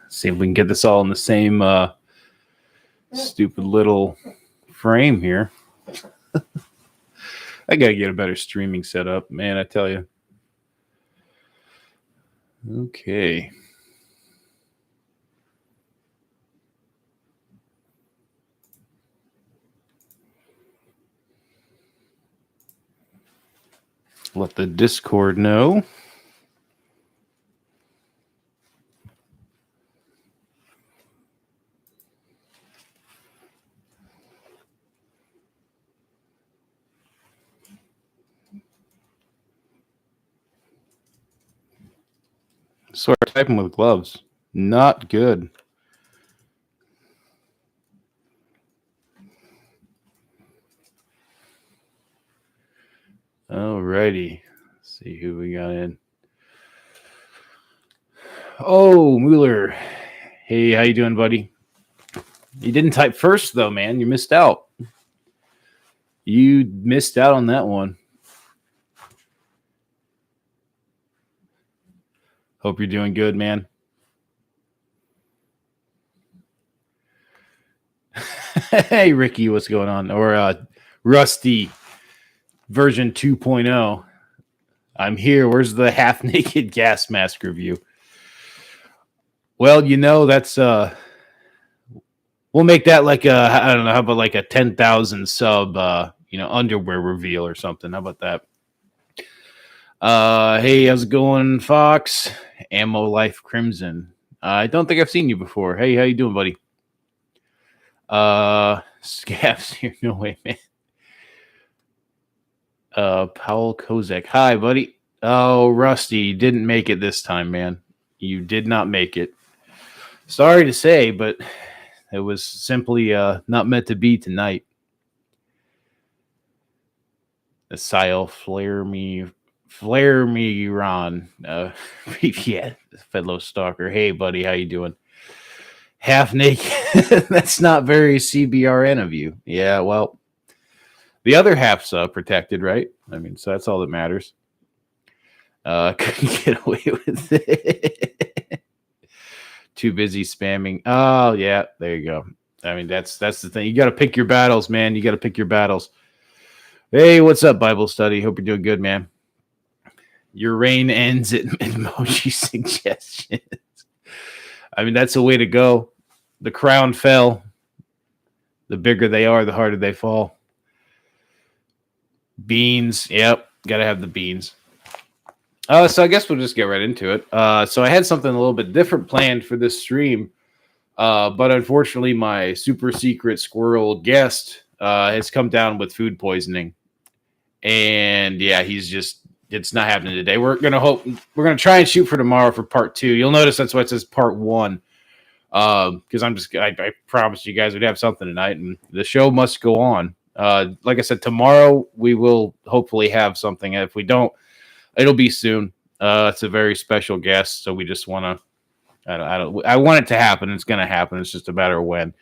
See if we can get this all in the same stupid little frame here. I gotta get a better streaming setup, man, I tell you. Okay. Let the Discord know. Start typing with gloves. Not good. Alrighty. Let's see who we got in. Oh, Mueller. Hey, how you doing, buddy? You didn't type first, though, man. You missed out. You missed out on that one. Hope you're doing good, man. Hey, Ricky, what's going on? Or Rusty, version 2.0. I'm here. Where's the half-naked gas mask review? Well, you know, that's... we'll make that like a... I don't know, how about like a 10,000 sub, underwear reveal or something. How about that? Hey, how's it going, Fox? Ammo Life Crimson. I don't think I've seen you before. Hey, how you doing, buddy? Scabs here. No way, man. Powell Kozak. Hi, buddy. Oh, Rusty, didn't make it this time, man. You did not make it. Sorry to say, but it was simply not meant to be tonight. Asile Flare Me, Ron. Yeah, fellow stalker. Hey, buddy, how you doing? Half naked. That's not very CBRN of you. Yeah, well, the other half's protected, right? I mean, so that's all that matters. Couldn't get away with it. Too busy spamming. Oh, yeah, there you go. I mean, that's the thing. You got to pick your battles, man. You got to pick your battles. Hey, what's up, Bible study? Hope you're doing good, man. Your reign ends at emoji suggestions. I mean, that's the way to go. The crown fell. The bigger they are, the harder they fall. Beans. Yep, got to have the beans. So I guess we'll just get right into it. So I had something a little bit different planned for this stream. But unfortunately, my super secret squirrel guest has come down with food poisoning. And yeah, it's not happening today. We're going to try and shoot for tomorrow for part 2. You'll notice that's why it says part 1. Because I promised you guys we'd have something tonight, and the show must go on. Like I said, tomorrow we will hopefully have something. If we don't, it'll be soon. It's a very special guest, so we just want to. I want it to happen. It's going to happen. It's just a matter of when.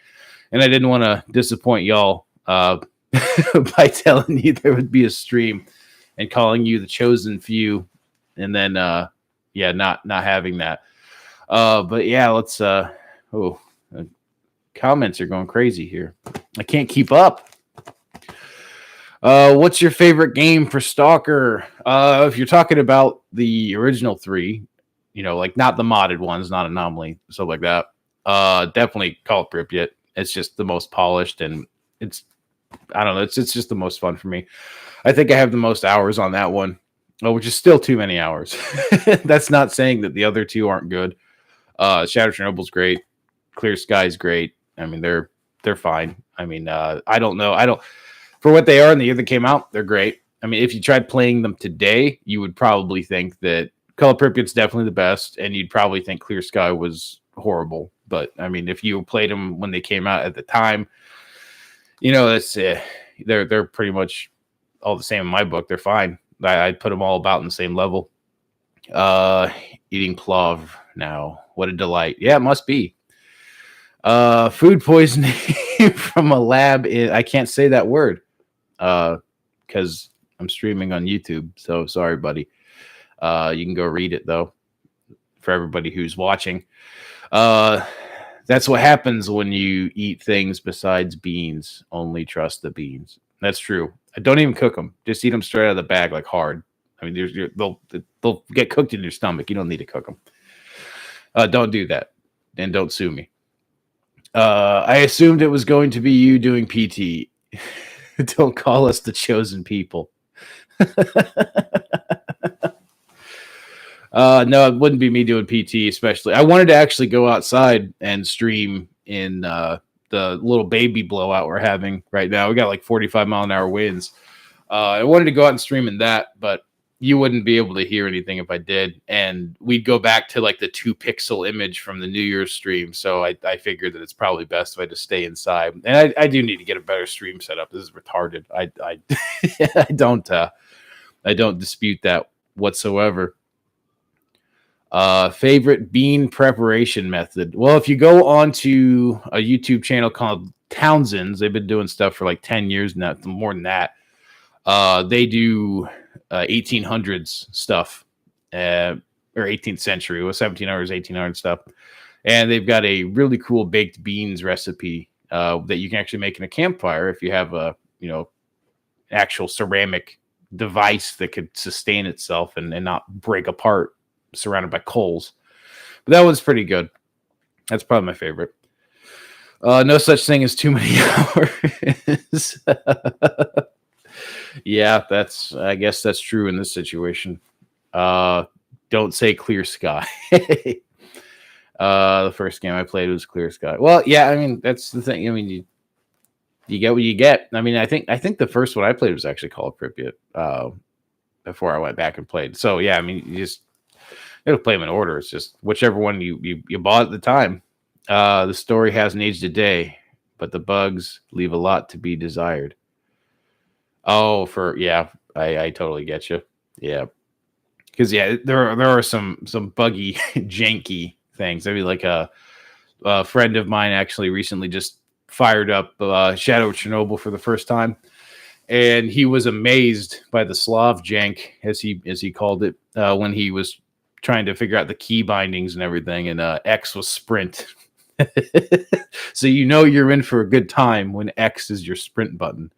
And I didn't want to disappoint y'all by telling you there would be a stream and calling you the chosen few, and then not having that. But yeah, let's. Comments are going crazy here. I can't keep up. What's your favorite game for Stalker? If you're talking about the original 3, like not the modded ones, not Anomaly, stuff like that. Definitely Call of Pripyat. It's just the most polished, and it's just the most fun for me. I think I have the most hours on that one, which is still too many hours. That's not saying that the other 2 aren't good. Shadow Chernobyl's great. Clear Sky's great. I mean, they're fine. I mean, I don't know. For what they are in the year that came out, they're great. I mean, if you tried playing them today, you would probably think that Call of Pripyat's definitely the best, and you'd probably think Clear Sky was horrible. But I mean, if you played them when they came out at the time, that's they're pretty much all the same in my book. They're fine. I'd put them all about in the same level. Eating plov now. What a delight. Yeah, it must be. Food poisoning from a lab. I can't say that word because I'm streaming on YouTube. So sorry, buddy. You can go read it though. For everybody who's watching, that's what happens when you eat things besides beans. Only trust the beans. That's true. I don't even cook them. Just eat them straight out of the bag, like hard. I mean, they'll get cooked in your stomach. You don't need to cook them. Don't do that, and don't sue me. I assumed it was going to be you doing PT. Don't call us the chosen people. No, it wouldn't be me doing PT, especially. I wanted to actually go outside and stream in the little baby blowout we're having right now. We got like 45-mile-an-hour winds. I wanted to go out and stream in that, but you wouldn't be able to hear anything if I did. And we'd go back to like the 2-pixel image from the New Year's stream. So I figured that it's probably best if I just stay inside. And I do need to get a better stream setup. This is retarded. I don't dispute that whatsoever. Favorite bean preparation method. Well, if you go onto a YouTube channel called Townsend's, they've been doing stuff for like 10 years now, more than that. They do 1800s stuff, or 18th century, or 1700s, 1800s stuff. And they've got a really cool baked beans recipe that you can actually make in a campfire if you have a, actual ceramic device that could sustain itself and not break apart surrounded by coals. But that one's pretty good. That's probably my favorite. No such thing as too many hours. Yeah, I guess that's true in this situation. Don't say clear sky. The first game I played was Clear Sky. Well, yeah, I mean, that's the thing. I mean, you get what you get. I mean, I think the first one I played was actually called Pripyat before I went back and played. So yeah, I mean, you just play them in order. It's just whichever one you bought at the time. The story hasn't aged a day, but the bugs leave a lot to be desired. Oh, I totally get you. Yeah, because there are some buggy, janky things. I mean, like a friend of mine actually recently just fired up Shadow of Chernobyl for the first time, and he was amazed by the Slav jank, as he called it, when he was trying to figure out the key bindings and everything, and X was sprint. So you're in for a good time when X is your sprint button.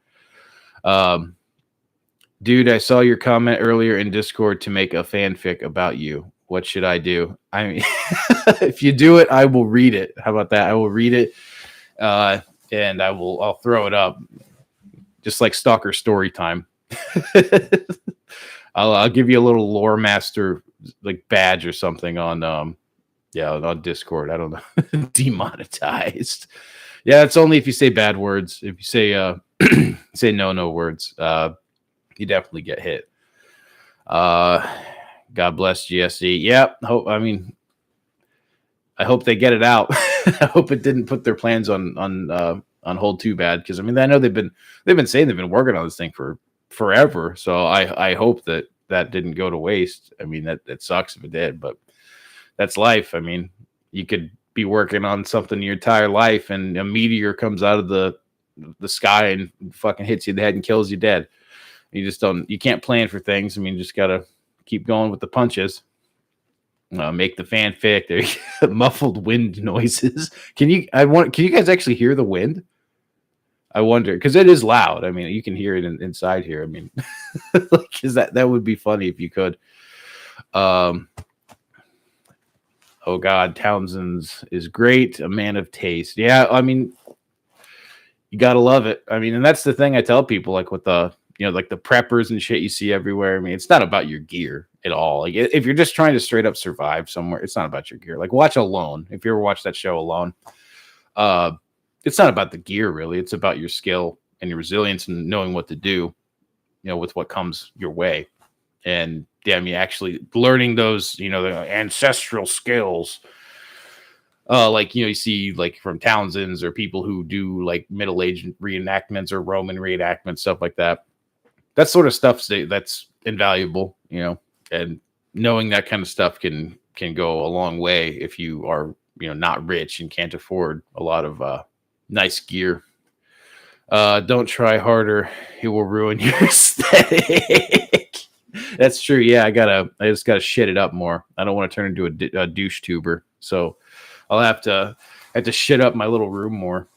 Dude, I saw your comment earlier in Discord to make a fanfic about you. What should I do? I mean, if you do it, I will read it. How about that? I will read it, and I'll throw it up, just like Stalker story time. I'll give you a little lore master like badge or something on on Discord. I don't know. Demonetized. Yeah, it's only if you say bad words. If you say say no words, you definitely get hit. God bless GSE. Yeah, I hope they get it out. I hope it didn't put their plans on hold too bad, because I mean, I know they've been saying they've been working on this thing for forever. So I hope that didn't go to waste. I mean, that sucks if it did, but that's life. I mean, you could be working on something your entire life, and a meteor comes out of the sky and fucking hits you in the head and kills you dead. You can't plan for things. I mean, you just gotta keep going with the punches. Make the fanfic. There, muffled wind noises. Can you guys actually hear the wind? I wonder, because it is loud. I mean, you can hear it inside here. I mean, because that would be funny if you could. Oh God, Townsend's is great. A man of taste. Yeah, I mean, you gotta love it. I mean, and that's the thing I tell people, like with the like the preppers and shit you see everywhere. I mean, it's not about your gear at all. Like, if you're just trying to straight up survive somewhere, it's not about your gear. Like, watch Alone. If you ever watched that show Alone, it's not about the gear really. It's about your skill and your resilience and knowing what to do, with what comes your way. And damn, you actually learning those, the ancestral skills. Like, you see like from Townsend's, or people who do like Middle Age reenactments or Roman reenactments, stuff like that. That sort of stuff that's invaluable, and knowing that kind of stuff can go a long way if you are, not rich and can't afford a lot of nice gear. Don't try harder. It will ruin your aesthetic. That's true. Yeah, I just gotta shit it up more. I don't want to turn into a douche tuber, so I'll have to shit up my little room more.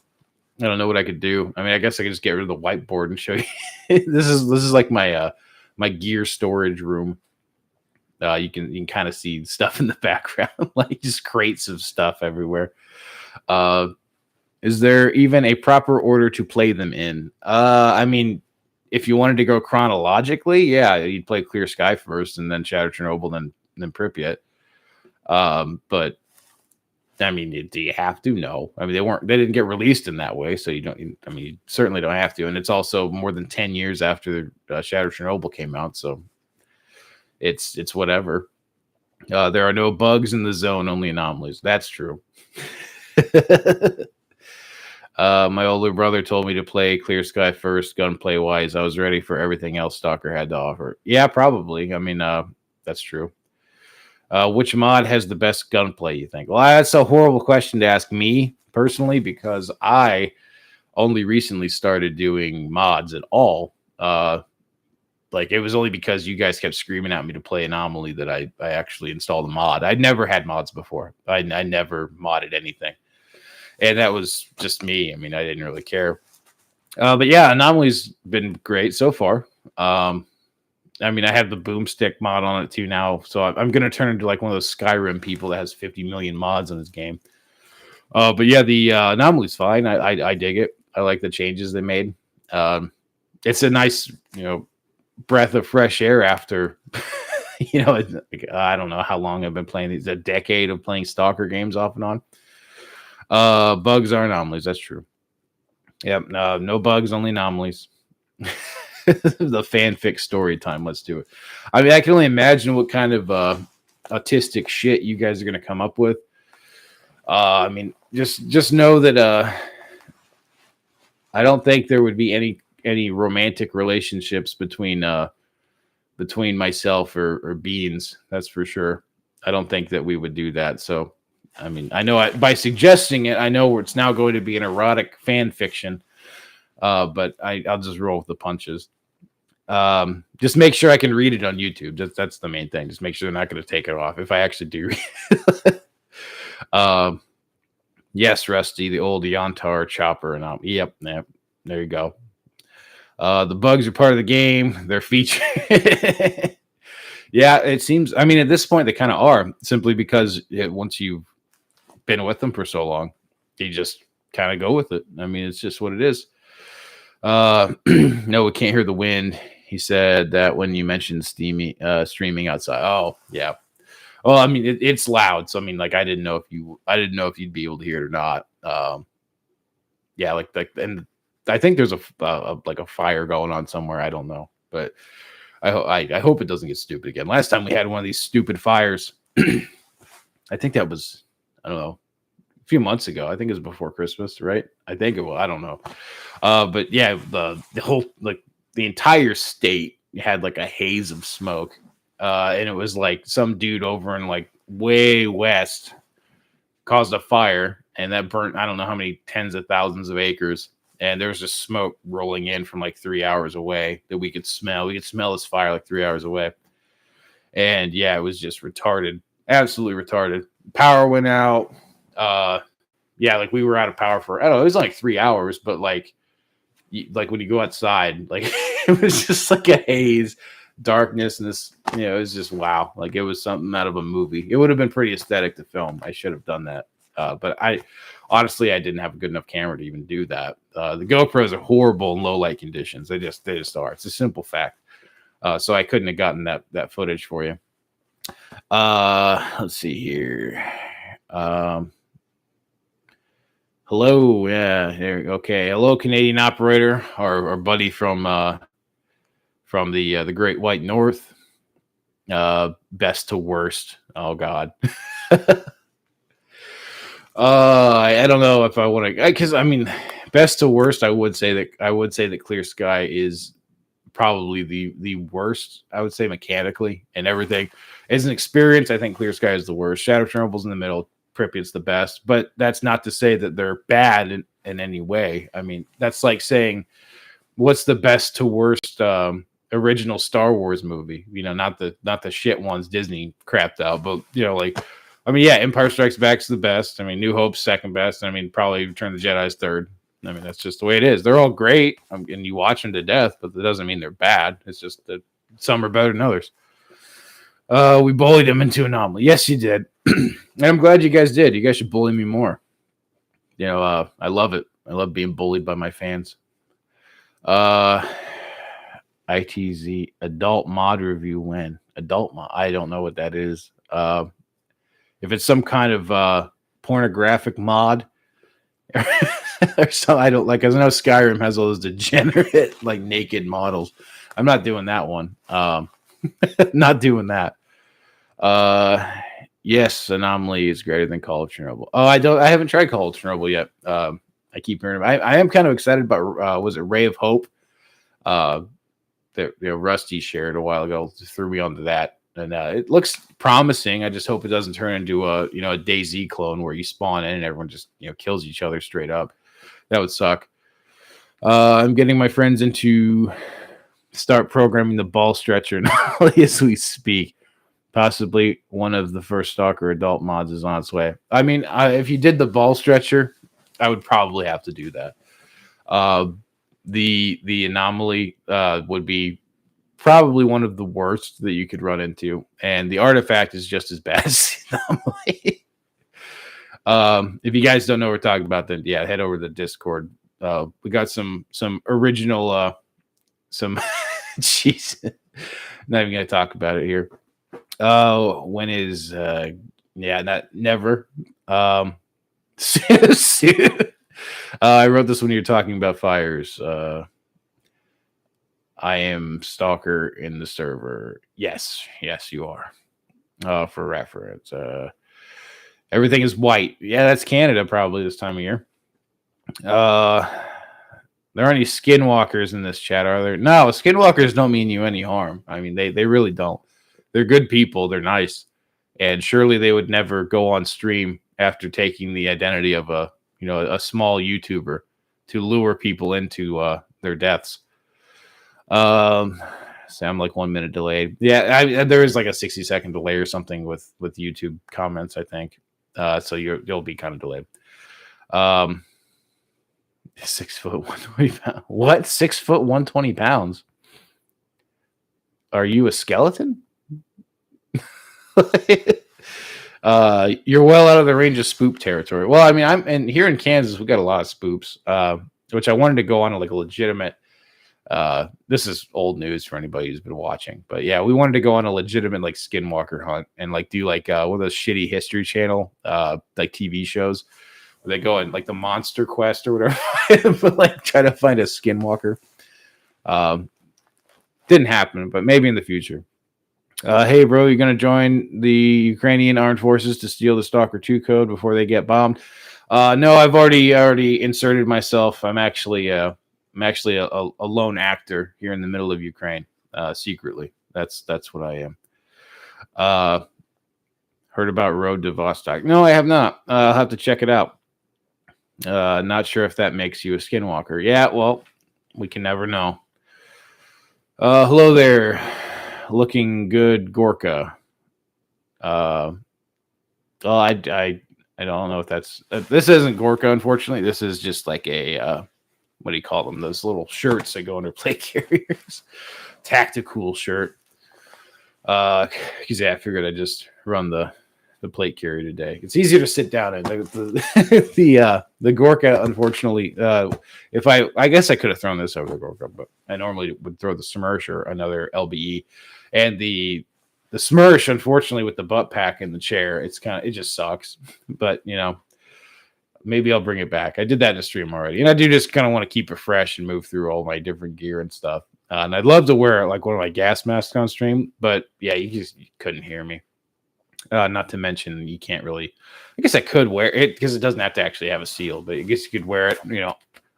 I don't know what I could do. I mean, I guess I could just get rid of the whiteboard and show you. This is like my gear storage room. You can kind of see stuff in the background, like just crates of stuff everywhere. Uh, is there even a proper order to play them in? I mean, if you wanted to go chronologically, yeah, you'd play Clear Sky first, and then Shadow Chernobyl, then Pripyat. But I mean, do you have to? No. I mean, they didn't get released in that way, so you don't. I mean, you certainly don't have to. And it's also more than 10 years after Shadow Chernobyl came out, so it's whatever. There are no bugs in the zone, only anomalies. That's true. My older brother told me to play Clear Sky first, gunplay wise. I was ready for everything else Stalker had to offer. Yeah, probably. I mean, that's true. Which mod has the best gunplay, you think? Well, that's a horrible question to ask me personally, because I only recently started doing mods at all. Like, it was only because you guys kept screaming at me to play Anomaly that I actually installed a mod. I'd never had mods before. I never modded anything. And that was just me. I mean, I didn't really care. But yeah, Anomaly's been great so far. I mean, I have the boomstick mod on it too now, so I'm going to turn into like one of those Skyrim people that has 50 million mods in this game. But yeah, the Anomaly's fine. I dig it. I like the changes they made. It's a nice, breath of fresh air after, I don't know how long I've been playing these, a decade of playing Stalker games off and on. Bugs are anomalies. That's true. Yep. No bugs, only anomalies. The fanfic story time. Let's do it. I mean, I can only imagine what kind of autistic shit you guys are going to come up with. I mean, just know that I don't think there would be any romantic relationships between myself or Beans. That's for sure. I don't think that we would do that. So, I mean, I know by suggesting it, I know it's now going to be an erotic fan fiction. But I'll just roll with the punches. Just make sure I can read it on YouTube. That's the main thing. Just make sure they're not going to take it off if I actually do read it. Yes, Rusty, the old Yantar chopper. And yep, there you go. The bugs are part of the game. They're featured. Yeah, it seems. I mean, at this point, they kind of are, simply because once you've been with them for so long, you just kind of go with it. I mean, it's just what it is. No, we can't hear the wind. He said that when you mentioned streaming outside. Oh, yeah. Well, I mean, it's loud. So, I mean, like, I didn't know if you'd be able to hear it or not. Yeah, and I think there's a fire going on somewhere. I don't know, but I hope it doesn't get stupid again. Last time we had one of these stupid fires, I think that was, I don't know, a few months ago. I think it was before Christmas, right? I think it was. I don't know. But yeah, the whole, like, the entire state had like a haze of smoke. And it was like some dude over in like way west caused a fire, and that burnt, I don't know how many tens of thousands of acres. And there was just smoke rolling in from like 3 hours away that we could smell. We could smell this fire like 3 hours away. And yeah, it was just retarded. Absolutely retarded. Power went out. Yeah, like we were out of power for, I don't know, it was like 3 hours, but like when you go outside, like it was just like a haze, darkness, and this, it was just wow. Like it was something out of a movie. It would have been pretty aesthetic to film. I should have done that. But I didn't have a good enough camera to even do that. The GoPros are horrible in low light conditions. They just are. It's a simple fact. So I couldn't have gotten that footage for you. Let's see here. Hello, yeah, okay. Hello, Canadian operator, our buddy from the Great White North. Best to worst. Oh God. I don't know if I want to, because I mean, best to worst. I would say that Clear Sky is probably the worst. I would say mechanically and everything. As an experience, I think Clear Sky is the worst. Shadow Chernobyl's in the middle. Pripyat's the best, but that's not to say that they're bad in any way. I mean, that's like saying what's the best to worst original Star Wars movie. Not the shit ones Disney crapped out, but like, I mean, yeah, Empire Strikes Back's the best. I mean, New Hope's second best. I mean, probably Return of the Jedi's third. I mean, that's just the way it is. They're all great, and you watch them to death, but that doesn't mean they're bad. It's just that some are better than others. We bullied him into Anomaly. Yes, you did. And I'm glad you guys did. You guys should bully me more. I love it. I love being bullied by my fans. ITZ adult mod review when? Adult mod. I don't know what that is. If it's some kind of pornographic mod or something, I don't like. I know Skyrim has all those degenerate like naked models. I'm not doing that one. Not doing that. Yes, Anomaly is greater than Call of Chernobyl. Oh, I haven't tried Call of Chernobyl yet. I keep hearing I am kind of excited about was it Ray of Hope? That Rusty shared a while ago, threw me onto that, and it looks promising. I just hope it doesn't turn into a DayZ clone where you spawn in and everyone just kills each other straight up. That would suck. I'm getting my friends into start programming the ball stretcher now as we speak. Possibly one of the first Stalker adult mods is on its way. I mean, if you did the ball stretcher, I would probably have to do that. The Anomaly would be probably one of the worst that you could run into, and the artifact is just as bad as the Anomaly. If you guys don't know what we're talking about, then yeah, head over to the Discord. We got some original some jeez, not even gonna talk about it here. When is never. I wrote this when you were talking about fires. I am Stalker in the server. Yes, you are. For reference, everything is white. Yeah, that's Canada probably this time of year. There aren't any skinwalkers in this chat, are there? No, skinwalkers don't mean you any harm. I mean, they really don't. They're good people. They're nice, and surely they would never go on stream after taking the identity of a small YouTuber to lure people into their deaths. So I'm like 1 minute delayed. Yeah, there is like a 60-second delay or something with YouTube comments, I think. So you'll be kind of delayed. 6 foot 120 pounds. What? 6 foot 120 pounds? Are you a skeleton? You're well out of the range of spoop territory. Well, I mean, here in Kansas, we got a lot of spoops, which I wanted to go on like a legitimate. This is old news for anybody who's been watching, but yeah, we wanted to go on a legitimate like skinwalker hunt and like do like one of those shitty History Channel like TV shows where they go in like the Monster Quest or whatever, but like try to find a skinwalker. Didn't happen, but maybe in the future. Hey, bro, you're going to join the Ukrainian armed forces to steal the Stalker 2 code before they get bombed? No, I've already inserted myself. I'm actually a lone actor here in the middle of Ukraine, secretly. That's what I am. Heard about Road to Vostok? No, I have not. I'll have to check it out. Not sure if that makes you a skinwalker. Yeah, well, we can never know. Hello there. Looking good, Gorka. Well, I don't know if that's this isn't Gorka, unfortunately. This is just like a what do you call them? Those little shirts that go under plate carriers. Tactical shirt. Because I figured I'd just run the plate carrier today. It's easier to sit down in. The Gorka, unfortunately, if I guess I could have thrown this over the Gorka, but I normally would throw the Smersh or another LBE. And the Smersh, unfortunately, with the butt pack in the chair, it just sucks. But maybe I'll bring it back. I did that in a stream already, and I do just kind of want to keep it fresh and move through all my different gear and stuff. And I'd love to wear like one of my gas masks on stream, but yeah, you couldn't hear me. Not to mention, you can't really. I guess I could wear it because it doesn't have to actually have a seal, but I guess you could wear it,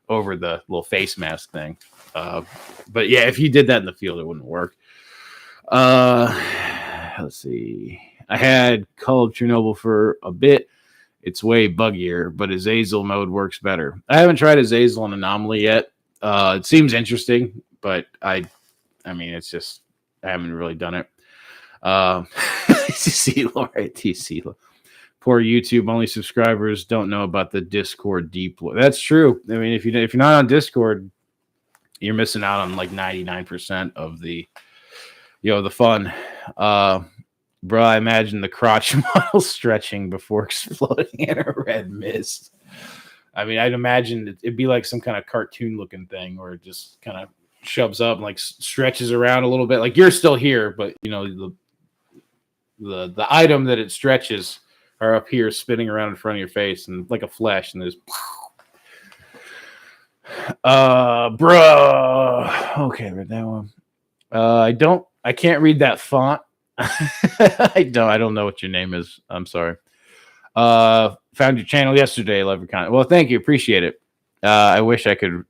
over the little face mask thing. But yeah, if you did that in the field, it wouldn't work. Let's see. I had Call of Chernobyl for a bit. It's way buggier, but Azazel mode works better. I haven't tried Azazel and Anomaly yet. It seems interesting, but I I mean, it's just I haven't really done it. TC Lore, TC. Poor YouTube only subscribers don't know about the Discord deep. That's true. I mean, if you're not on Discord, you're missing out on like 99% of the the fun. Bro, I imagine the crotch model stretching before exploding in a red mist. I mean, I'd imagine it'd be like some kind of cartoon looking thing where it just kind of shoves up and like stretches around a little bit. Like you're still here, but the item that it stretches are up here spinning around in front of your face and like a flash, and there's bro. Okay, read that one. I can't read that font. I don't know what your name is. I'm sorry. Found your channel yesterday. Love your content. Well, thank you. Appreciate it. I wish I could.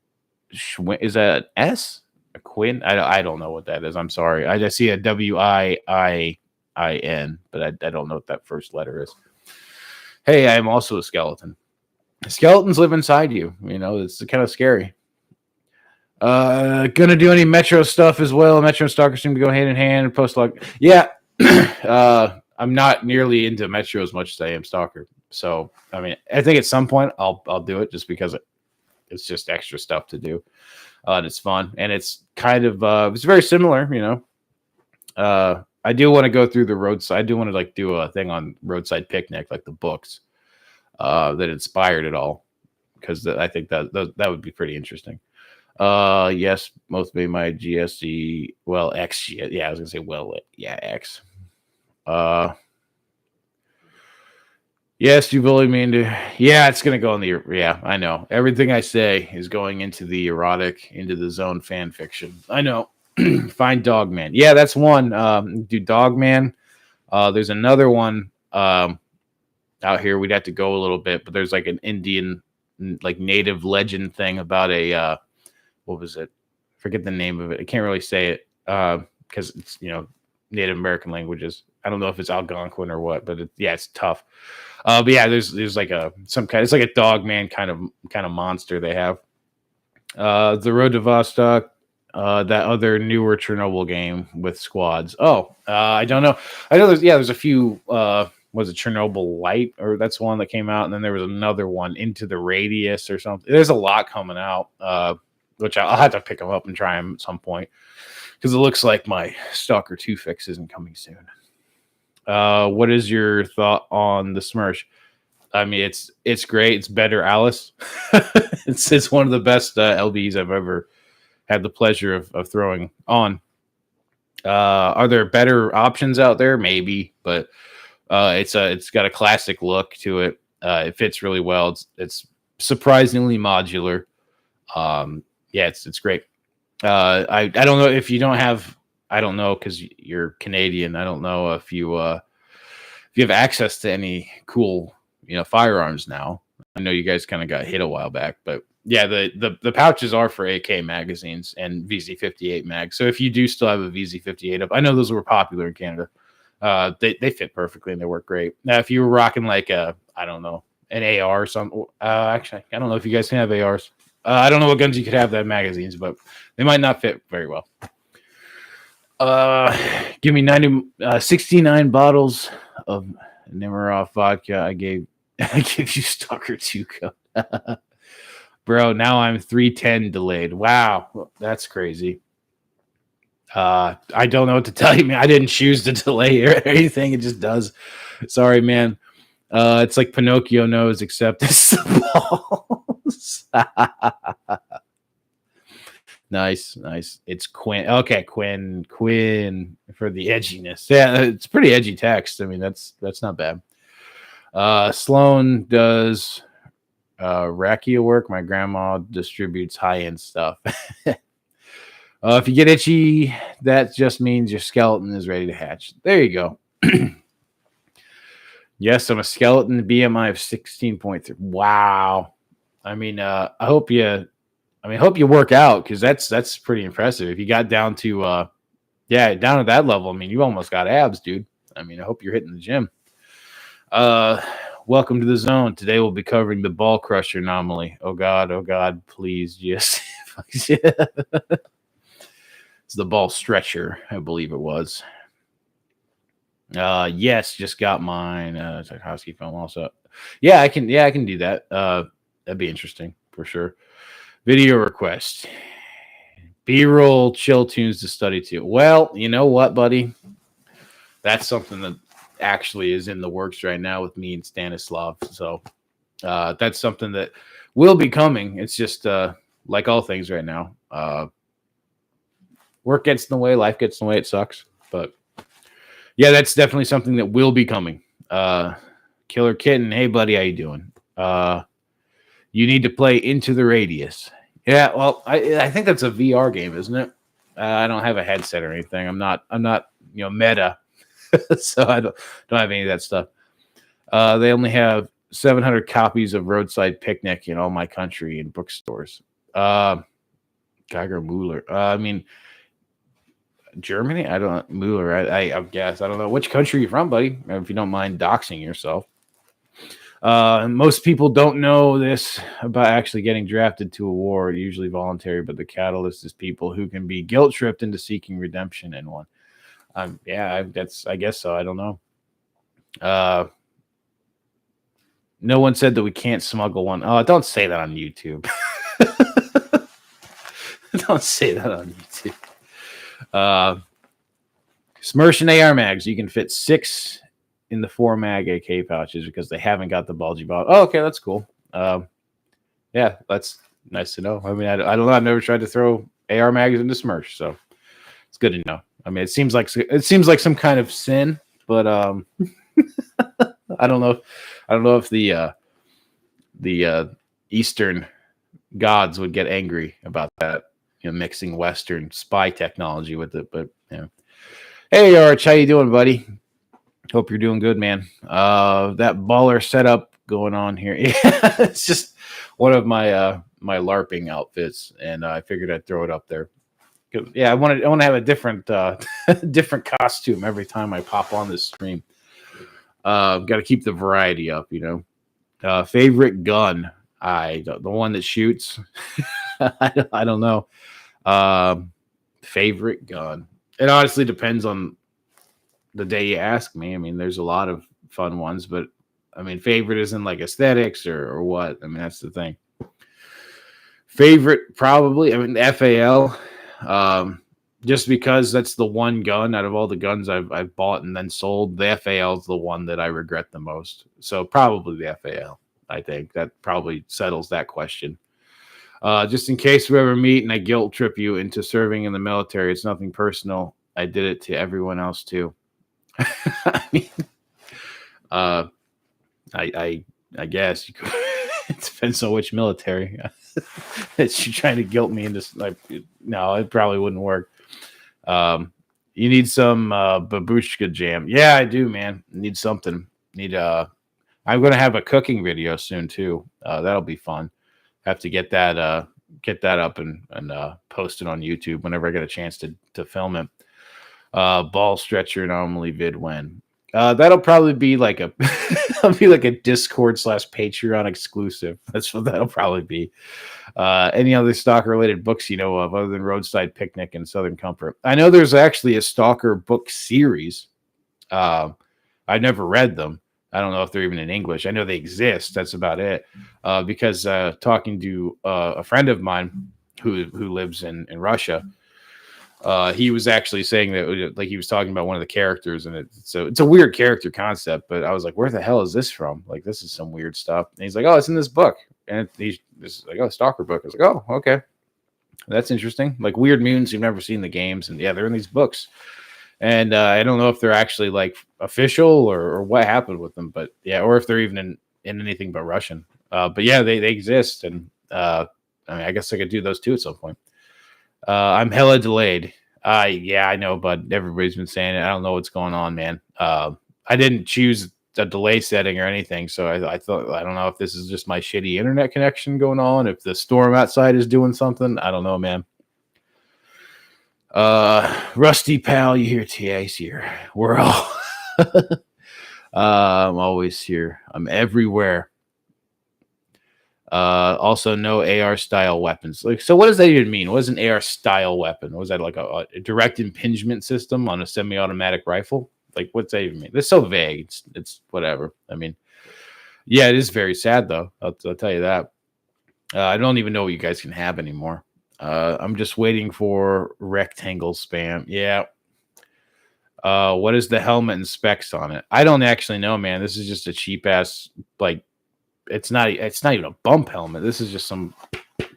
Is that an S? A Quinn? I don't know what that is. I'm sorry. I just see a WIIIN, but I don't know what that first letter is. Hey, I am also a skeleton. Skeletons live inside you. It's kind of scary. Gonna do any Metro stuff as well. Metro and Stalker seem to go hand in hand. Post log. Yeah. I'm not nearly into Metro as much as I am Stalker. So, I mean, I think at some point I'll do it just because it's just extra stuff to do. And it's fun. And it's kind of, it's very similar, I do want to go through the roadside. I do want to like do a thing on Roadside Picnic, like the books that inspired it all. Because I think that would be pretty interesting. Yes, mostly my GSC. Well, X. Yeah, I was gonna say X. Yes, you bullied me into. Yeah, it's gonna go in the. Yeah, I know. Everything I say is going into the erotic, into the zone fan fiction. I know. Find Dogman. Yeah, that's one. Do Dogman. There's another one out here. We'd have to go a little bit, but there's like an Indian, like native legend thing about a. What was it? Forget the name of it. I can't really say it because it's Native American languages. I don't know if it's Algonquin or what, but it's tough. But yeah, there's like some kind. It's like a Dogman kind of monster they have. The Road to Vostok. That other newer Chernobyl game with squads. I don't know. I know there's a few. Was it Chernobyl Light, or that's one that came out, and then there was another one, Into the Radius or something. There's a lot coming out, which I'll have to pick them up and try them at some point because it looks like my Stalker 2 fix isn't coming soon. What is your thought on the Smersh? I mean, it's great. It's better Alice. it's one of the best LBs I've ever had the pleasure of throwing on. Are there better options out there? Maybe, but it's got a classic look to it. It fits really well. It's surprisingly modular. It's great. I don't know if you don't have. I don't know because you're Canadian. I don't know if you have access to any cool firearms now. I know you guys kind of got hit a while back, but yeah, the pouches are for AK magazines and VZ58 mags. So if you do still have a VZ58 up, I know those were popular in Canada. They fit perfectly and they work great. Now, if you were rocking like an AR or something, actually, I don't know if you guys can have ARs. I don't know what guns you could have that have magazines, but they might not fit very well. Give me 69 bottles of Nemiroff vodka. I give you Stalker 2 code. Bro, now I'm 310 delayed. Wow, that's crazy. I don't know what to tell you, man. I didn't choose to delay or anything. It just does. Sorry, man. It's like Pinocchio knows, except it's the balls. Nice. It's Quinn. Okay, Quinn for the edginess. Yeah, it's pretty edgy text. I mean, that's not bad. Sloan does rakia work. My grandma distributes high-end stuff. If you get itchy, that just means your skeleton is ready to hatch. There you go. Yes, I'm a skeleton. BMI of 16.3. Wow. I mean, I hope you work out because that's pretty impressive. If you got down to down at that level, I mean, you almost got abs, dude. I mean, I hope you're hitting the gym. Welcome to the zone. Today we'll be covering the ball crusher anomaly. Oh God, please, yes. It's the ball stretcher, I believe it was. Yes, just got mine. Tchaikovsky film also. Yeah, I can. Yeah, I can do that. That'd be interesting for sure. Video request. B-roll chill tunes to study to. Well, you know what, buddy? That's something that actually is in the works right now with me and Stanislav. So that's something that will be coming. It's just like all things right now. Work gets in the way, life gets in the way. It sucks, but yeah, that's definitely something that will be coming. Killer Kitten, hey buddy, how you doing? You need to play Into the Radius. Yeah, well, I think that's a VR game, isn't it? I don't have a headset or anything. I'm not meta, so I don't have any of that stuff. They only have 700 copies of Roadside Picnic in all my country in bookstores. Geiger Mueller. I mean, Germany? I don't Mueller. I guess I don't know which country you're from, buddy. If you don't mind doxing yourself. Most people don't know this about actually getting drafted to a war, usually voluntary, but the catalyst is people who can be guilt tripped into seeking redemption in one. Yeah, I guess so. I don't know. No one said that we can't smuggle one. Oh, don't say that on YouTube. Don't say that on YouTube. Smursh AR mags. You can fit 6 in the 4 mag AK pouches because they haven't got the bulgy bottom. Oh, okay, that's cool. Yeah, that's nice to know. I mean, I don't know. I've never tried to throw AR mags into Smursh, so it's good to know. I mean, it seems like some kind of sin, but I don't know. I don't know if the Eastern gods would get angry about that. Mixing Western spy technology with it, but yeah. Hey, Arch, how you doing, buddy? Hope you're doing good, man. That baller setup going on here. Yeah, it's just one of my my LARPing outfits, and I figured I'd throw it up there. Yeah, I want to have a different different costume every time I pop on this stream. Got to keep the variety up, favorite gun? The one that shoots. I don't know. Favorite gun? It honestly depends on the day you ask me. I mean, there's a lot of fun ones, but I mean, favorite isn't like aesthetics or what. I mean, that's the thing. Favorite, probably, I mean, the FAL, just because that's the one gun out of all the guns I've bought and then sold. The FAL is the one that I regret the most. So probably the FAL. I think that probably settles that question. Just in case we ever meet and I guilt trip you into serving in the military, it's nothing personal. I did it to everyone else too. I mean, I guess you could, it depends on which military. It's you trying to guilt me into like, no, it probably wouldn't work. You need some babushka jam. Yeah, I do, man. Need something. I'm gonna have a cooking video soon too. That'll be fun. Have to get that up and post it on YouTube whenever I get a chance to film it. Ball stretcher normally vid when. That'll probably be like a Discord / Patreon exclusive. That's what that'll probably be. Any other stalker related books you know of other than Roadside Picnic and Southern Comfort? I know there's actually a stalker book series. I've never read them. I don't know if they're even in English. I know they exist. That's about it. Because talking to a friend of mine who lives in Russia, he was actually saying that, like, he was talking about one of the characters, and it's a weird character concept. But I was like, where the hell is this from? Like, this is some weird stuff. And he's like, oh, it's in this book, and he's like, oh, stalker book. I was like, oh, okay, that's interesting. Like weird mutants you've never seen the games, and yeah, they're in these books. And I don't know if they're actually like official or what happened with them, but yeah, or if they're even in anything but Russian. But yeah, they exist, and I mean, I guess I could do those too at some point. I'm hella delayed. Yeah, I know, but everybody's been saying it. I don't know what's going on, man. I didn't choose a delay setting or anything, so I thought, I don't know if this is just my shitty internet connection going on, if the storm outside is doing something. I don't know, man. Rusty pal, you hear TA's here. We're all I'm always here. I'm everywhere. Also, no AR style weapons. Like, so what does that even mean? What is an AR style weapon? Was that like a direct impingement system on a semi-automatic rifle? Like, what's that even mean? It's so vague. It's whatever. I mean, yeah, it is very sad though. I'll tell you that. I don't even know what you guys can have anymore. I'm just waiting for rectangle spam. Yeah. What is the helmet and specs on it? I don't actually know, man. This is just a cheap ass, like, it's not even a bump helmet. This is just some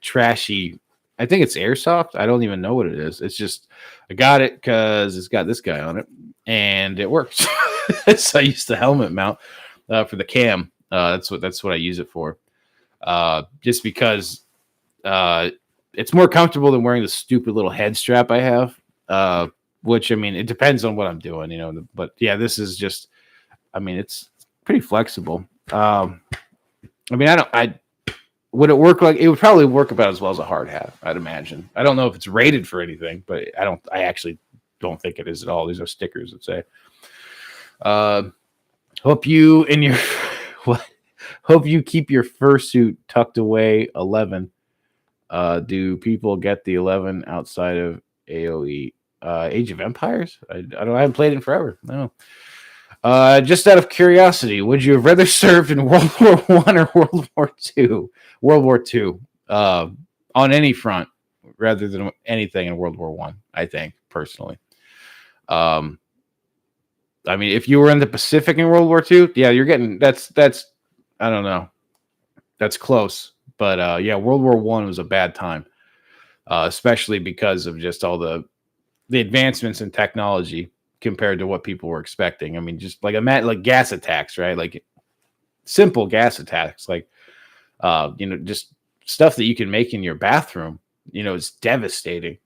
trashy. I think it's airsoft. I don't even know what it is. It's just I got it because it's got this guy on it and it works. So I use the helmet mount for the cam. That's what I use it for. Just because it's more comfortable than wearing the stupid little head strap I have. Which, I mean, it depends on what I'm doing, you know. But yeah, this is just, I mean, it's pretty flexible. I mean, would it work like it would probably work about as well as a hard hat, I'd imagine. I don't know if it's rated for anything, but I actually don't think it is at all. These are stickers that say, hope you in your hope you keep your fursuit tucked away 11. Do people get the 11 outside of AoE? Age of Empires? I haven't played it in forever. No. Just out of curiosity, would you have rather served in World War One or World War Two? World War Two, on any front, rather than anything in World War One. I think personally. I mean, if you were in the Pacific in World War Two, yeah, you're getting that's. I don't know. That's close, but yeah, World War One was a bad time, especially because of just all the advancements in technology compared to what people were expecting. I mean, just like like gas attacks, right? Like simple gas attacks, like just stuff that you can make in your bathroom. It's devastating.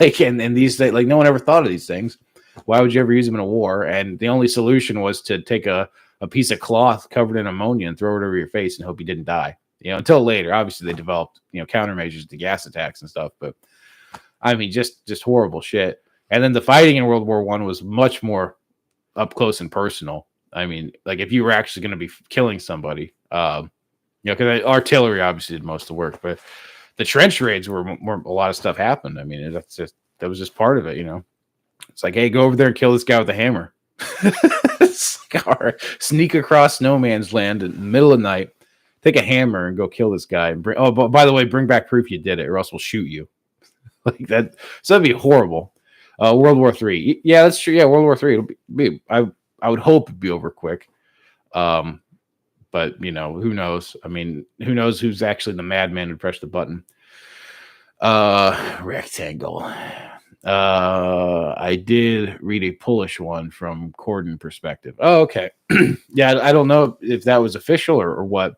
Like, and these things, like no one ever thought of these things. Why would you ever use them in a war? And the only solution was to take a piece of cloth covered in ammonia and throw it over your face and hope you didn't die. Until later, obviously they developed countermeasures to gas attacks and stuff, but I mean, just horrible shit. And then the fighting in World War One was much more up close and personal. I mean, like if you were actually going to be killing somebody, because artillery obviously did most of the work, but the trench raids were a lot of stuff happened. I mean, that was just part of it. It's like, hey, go over there and kill this guy with a hammer. Sneak across no man's land in the middle of the night, take a hammer and go kill this guy. And but by the way, bring back proof you did it, or else we'll shoot you. Like that, so that'd be horrible. World War III, yeah, that's true. Yeah, World War III. It'll be. I would hope it'd be over quick. But who knows? I mean, who knows who's actually the madman who pressed the button? Rectangle. I did read a Polish one from Corden perspective. Oh, okay. Yeah, I don't know if that was official or what.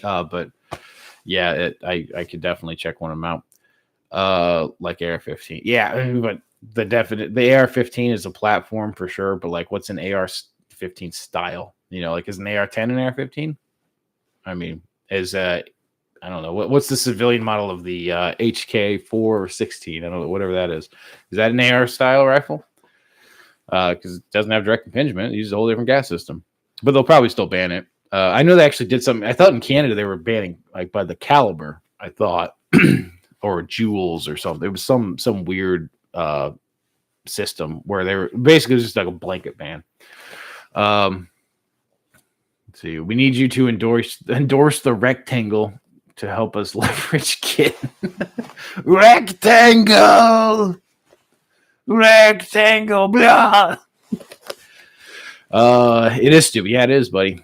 But yeah, I could definitely check one of them out. Like AR-15. Yeah, but the AR-15 is a platform for sure, but like what's an AR-15 style? Like is an AR-10 an AR-15? I mean, I don't know what's the civilian model of the HK-4 or 16? I don't know, whatever that is. Is that an AR style rifle? Because it doesn't have direct impingement. It uses a whole different gas system, but they'll probably still ban it. I know they actually did something. I thought in Canada they were banning like by the caliber. I thought. Or joules or something. It was some weird system where they were basically just like a blanket ban. Let's see. We need you to endorse the rectangle to help us leverage kit. Rectangle, blah. It is stupid. Yeah, it is, buddy.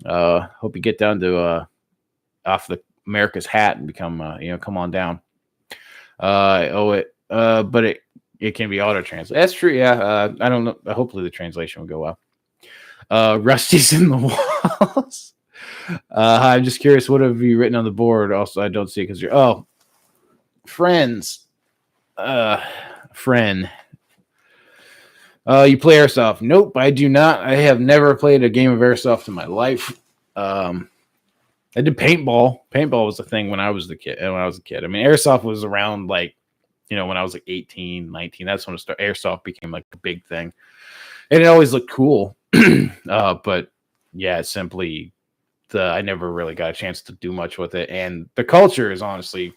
Hope you get down to off the America's hat and become come on down. But it can be auto translate. That's true. Yeah. I don't know. Hopefully the translation will go well. Rusty's in the walls. I'm just curious. What have you written on the board? Also, I don't see it because you're friends. Friend. You play airsoft? Nope, I do not. I have never played a game of airsoft in my life. I did paintball. Paintball was a thing when I was a kid. I mean, airsoft was around like, when I was like 18, 19. That's when airsoft became like a big thing. And it always looked cool. But yeah, simply I never really got a chance to do much with it. And the culture is honestly,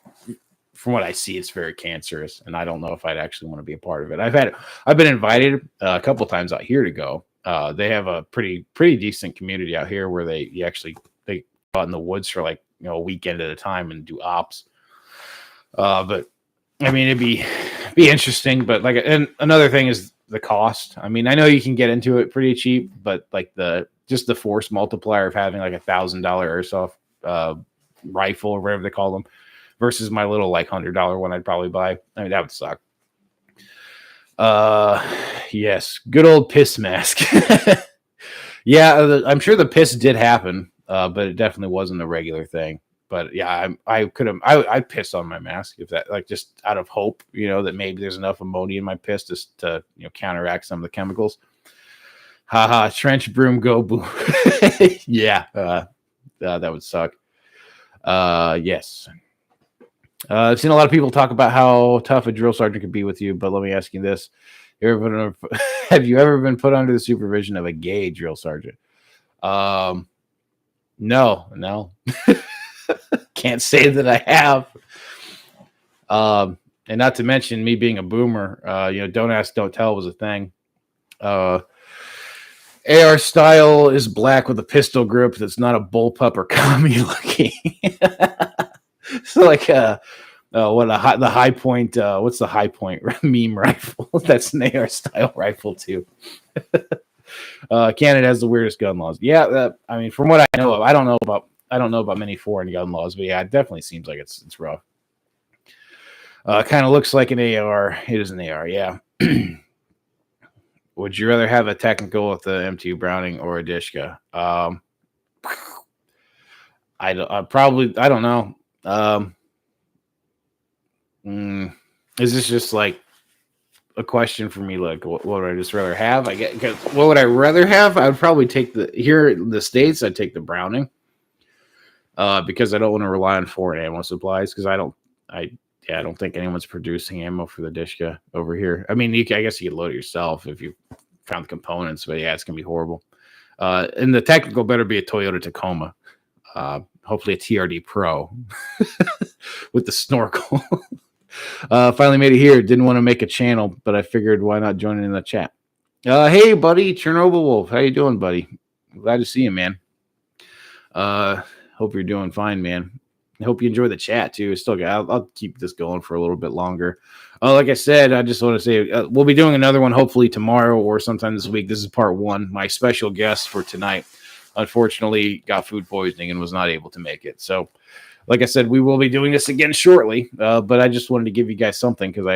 from what I see, it's very cancerous, and I don't know if I'd actually want to be a part of it. I've been invited a couple times out here to go. They have a pretty decent community out here where they go out in the woods for like a weekend at a time and do ops. But I mean, it'd be interesting. But like, and another thing is the cost. I mean, I know you can get into it pretty cheap, but like just the force multiplier of having like $1,000 airsoft rifle or whatever they call them versus my little like $100 one I'd probably buy. I mean, that would suck. Yes, good old piss mask. Yeah, I'm sure the piss did happen, but it definitely wasn't a regular thing. But yeah, I pissed on my mask if that, like, just out of hope, that maybe there's enough ammonia in my piss to counteract some of the chemicals. Haha, trench broom go boo. Yeah, that would suck. Yes. I've seen a lot of people talk about how tough a drill sergeant could be with you, but let me ask you this. Have you ever been put under the supervision of a gay drill sergeant? No. Can't say that I have. And not to mention me being a boomer, don't ask, don't tell was a thing. AR style is black with a pistol grip that's not a bullpup or commie looking. So like the high point, what's the high point meme rifle? That's an AR style rifle too. Canada has the weirdest gun laws. Yeah, I mean, from what I know of, I don't know about many foreign gun laws, but yeah, it definitely seems like it's rough. Kind of looks like an AR. It is an AR, yeah. Would you rather have a technical with the M2 Browning or a Dishka? I don't know. Is this just like a question for me? Like, what would I just rather have? What would I rather have? I would probably take here in the States, I'd take the Browning. Because I don't want to rely on foreign ammo supplies, because I don't think anyone's producing ammo for the Dishka over here. I mean, I guess you could load it yourself if you found the components, but yeah, it's gonna be horrible. And the technical better be a Toyota Tacoma. Hopefully a TRD Pro with the snorkel. Finally made it here. Didn't want to make a channel, but I figured why not join in the chat. Hey, buddy, Chernobyl Wolf. How you doing, buddy? Glad to see you, man. Hope you're doing fine, man. I hope you enjoy the chat too. I'll keep this going for a little bit longer. Like I said, I just want to say we'll be doing another one hopefully tomorrow or sometime this week. This is part 1. My special guest for tonight, unfortunately, got food poisoning and was not able to make it. So, like I said, we will be doing this again shortly. But I just wanted to give you guys something because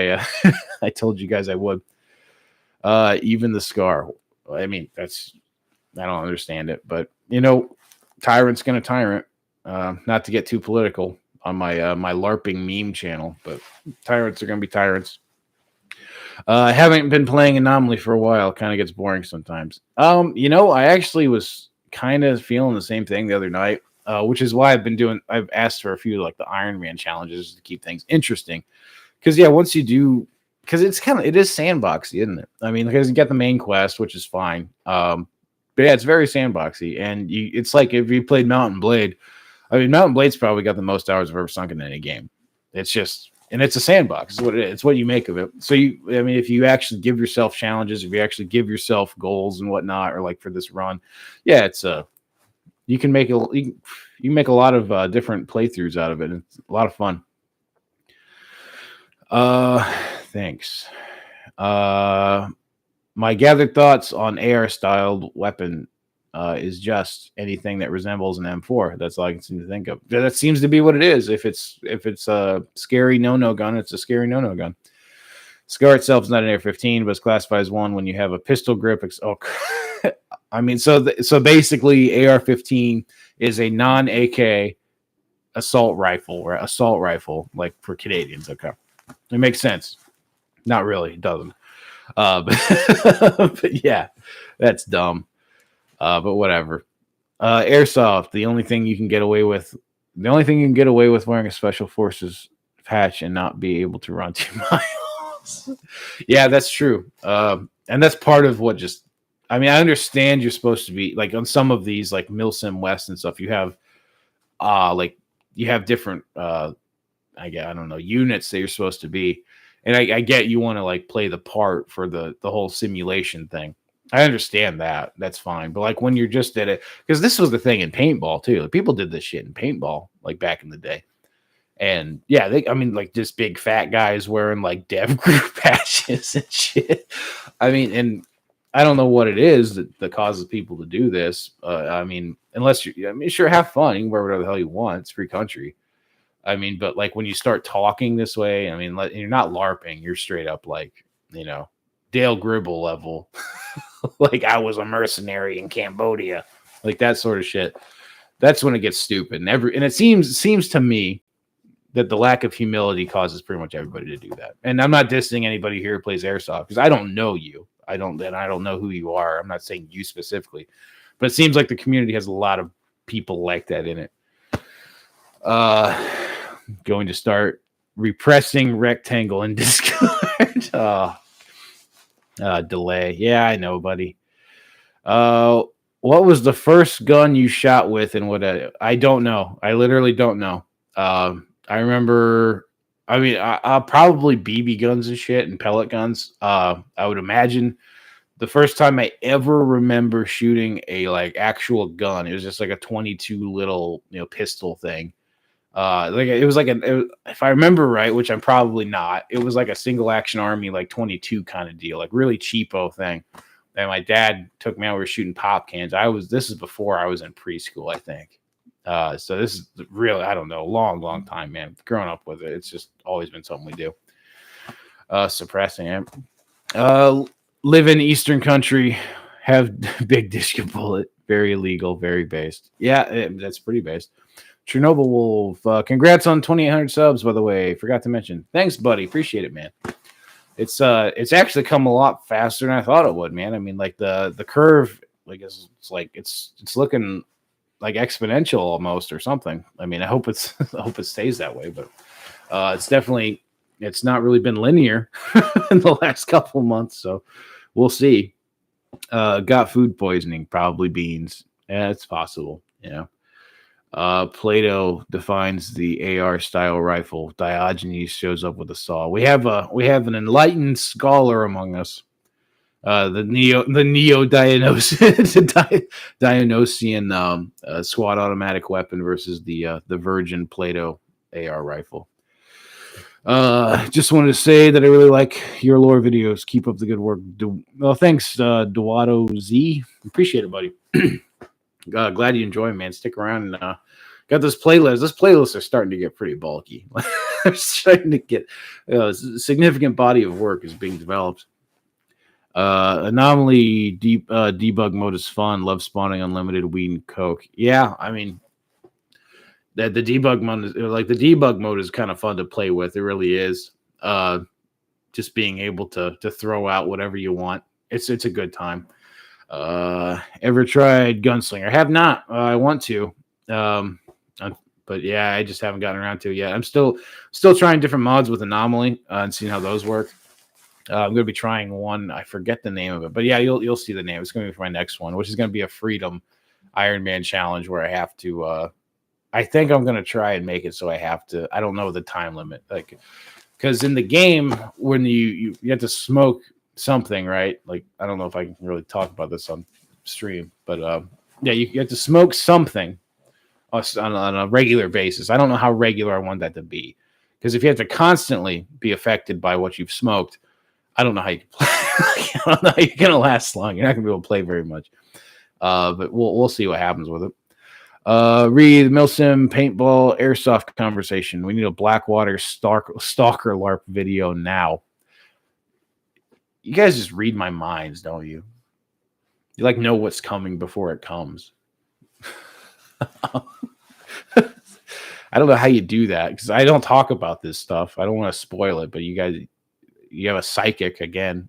I told you guys I would. Even the scar. I mean, I don't understand it, but tyrant's gonna tyrant. Not to get too political on my my LARPing meme channel, but tyrants are gonna be tyrants. I haven't been playing Anomaly for a while. Kind of gets boring sometimes. I actually was kind of feeling the same thing the other night, which is why I've asked for a few like the Iron Man challenges to keep things interesting. Because once you do, because it is sandboxy, isn't it? I mean, because you get the main quest, which is fine. But yeah, it's very sandboxy, and it's like if you played Mountain Blade. I mean, Mountain Blade's probably got the most hours I've ever sunk in any game. It's a sandbox. It's what it is. It's what you make of it. So if you actually give yourself challenges, if you actually give yourself goals and whatnot, or like for this run, yeah, you can make a lot of different playthroughs out of it. It's a lot of fun. Thanks. My gathered thoughts on AR styled weapon is just anything that resembles an M4. That's all I can seem to think of. That seems to be what it is. If it's a scary no gun, it's a scary no gun. Scar itself is not an AR-15, but it's classified as one when you have a pistol grip. I mean, so basically, AR-15 is a non-AK assault rifle, or assault rifle, like for Canadians. Okay, it makes sense. Not really, it doesn't. But yeah, that's dumb. But whatever. Airsoft, the only thing you can get away with wearing a Special Forces patch and not be able to run 2 miles. Yeah, that's true. And that's part of what I mean, I understand you're supposed to be like on some of these, like Milsim West and stuff. You have, like you have different, I don't know, units that you're supposed to be, and I get you want to like play the part for the whole simulation thing. I understand that. That's fine. But like when you're just at it, because this was the thing in paintball too. Like, people did this shit in paintball like back in the day. And yeah, I mean, like just big fat guys wearing like dev group patches and shit. I mean, and I don't know what it is that causes people to do this. I mean, unless I mean, sure, have fun. You can wear whatever the hell you want. It's free country. I mean, but like when you start talking this way, I mean, you're not LARPing. You're straight up like, Dale Gribble level. Like I was a mercenary in Cambodia, like that sort of shit. That's when it gets stupid. And it seems to me that the lack of humility causes pretty much everybody to do that. And I'm not dissing anybody here who plays airsoft because I don't know you. I don't know who you are. I'm not saying you specifically, but it seems like the community has a lot of people like that in it. Going to start repressing rectangle in Discord. Delay. Yeah, I know, buddy. What was the first gun you shot with and what? I don't know. I literally don't know. I remember. I mean, probably BB guns and shit and pellet guns. I would imagine the first time I ever remember shooting a like actual gun, it was just like a 22 little pistol thing. Like it was like if I remember right, which I'm probably not, it was like a single action army like 22 kind of deal, like really cheapo thing. And my dad took me out. We were shooting pop cans. This is before I was in preschool, I think. So this is really, I don't know, long time, man. Growing up with it, it's just always been something we do. Suppressing it. Live in Eastern country, have big disc bullet, very illegal, very based. Yeah, that's pretty based. Chernobyl Wolf, congrats on 2,800 subs, by the way. Forgot to mention. Thanks, buddy. Appreciate it, man. It's actually come a lot faster than I thought it would, man. I mean, like the curve, like it's looking like exponential almost or something. I mean, I hope it stays that way, but it's not really been linear in the last couple of months, so we'll see. Got food poisoning, probably beans. Yeah, it's possible, Plato defines the AR style rifle. Diogenes shows up with a saw. We have an enlightened scholar among us. The Neo Dionysian squad automatic weapon versus the Virgin Plato AR rifle. Just wanted to say that I really like your lore videos. Keep up the good work. Well, thanks, Duato Z. Appreciate it, buddy. Glad you enjoy, man. Stick around and got this playlist. This playlists are starting to get pretty bulky. They're starting to get a significant body of work is being developed. Anomaly debug mode is fun. Love spawning unlimited weed and coke. Yeah, I mean that the debug mode is kind of fun to play with. It really is. Just being able to throw out whatever you want. It's a good time. Ever tried Gunslinger? Have not. I want to. But yeah, I just haven't gotten around to it yet. I'm still trying different mods with Anomaly and seeing how those work. I'm going to be trying one. I forget the name of it, but yeah, you'll see the name. It's going to be for my next one, which is going to be a Freedom Iron Man challenge where I have to. I think I'm going to try and make it so I have to. I don't know the time limit, like because in the game when you have to smoke something, right? Like I don't know if I can really talk about this on stream, but yeah, you have to smoke something on a regular basis. I don't know how regular I want that to be, because if you have to constantly be affected by what you've smoked, I don't know how you can play. I don't know how you're gonna last long. You're not gonna be able to play very much. But we'll see what happens with it. Read Milsim paintball airsoft conversation. We need a Blackwater stalker LARP video now. You guys just read my minds, don't you? You like know what's coming before it comes. I don't know how you do that because I don't talk about this stuff. I don't want to spoil it, but you guys, you have a psychic again.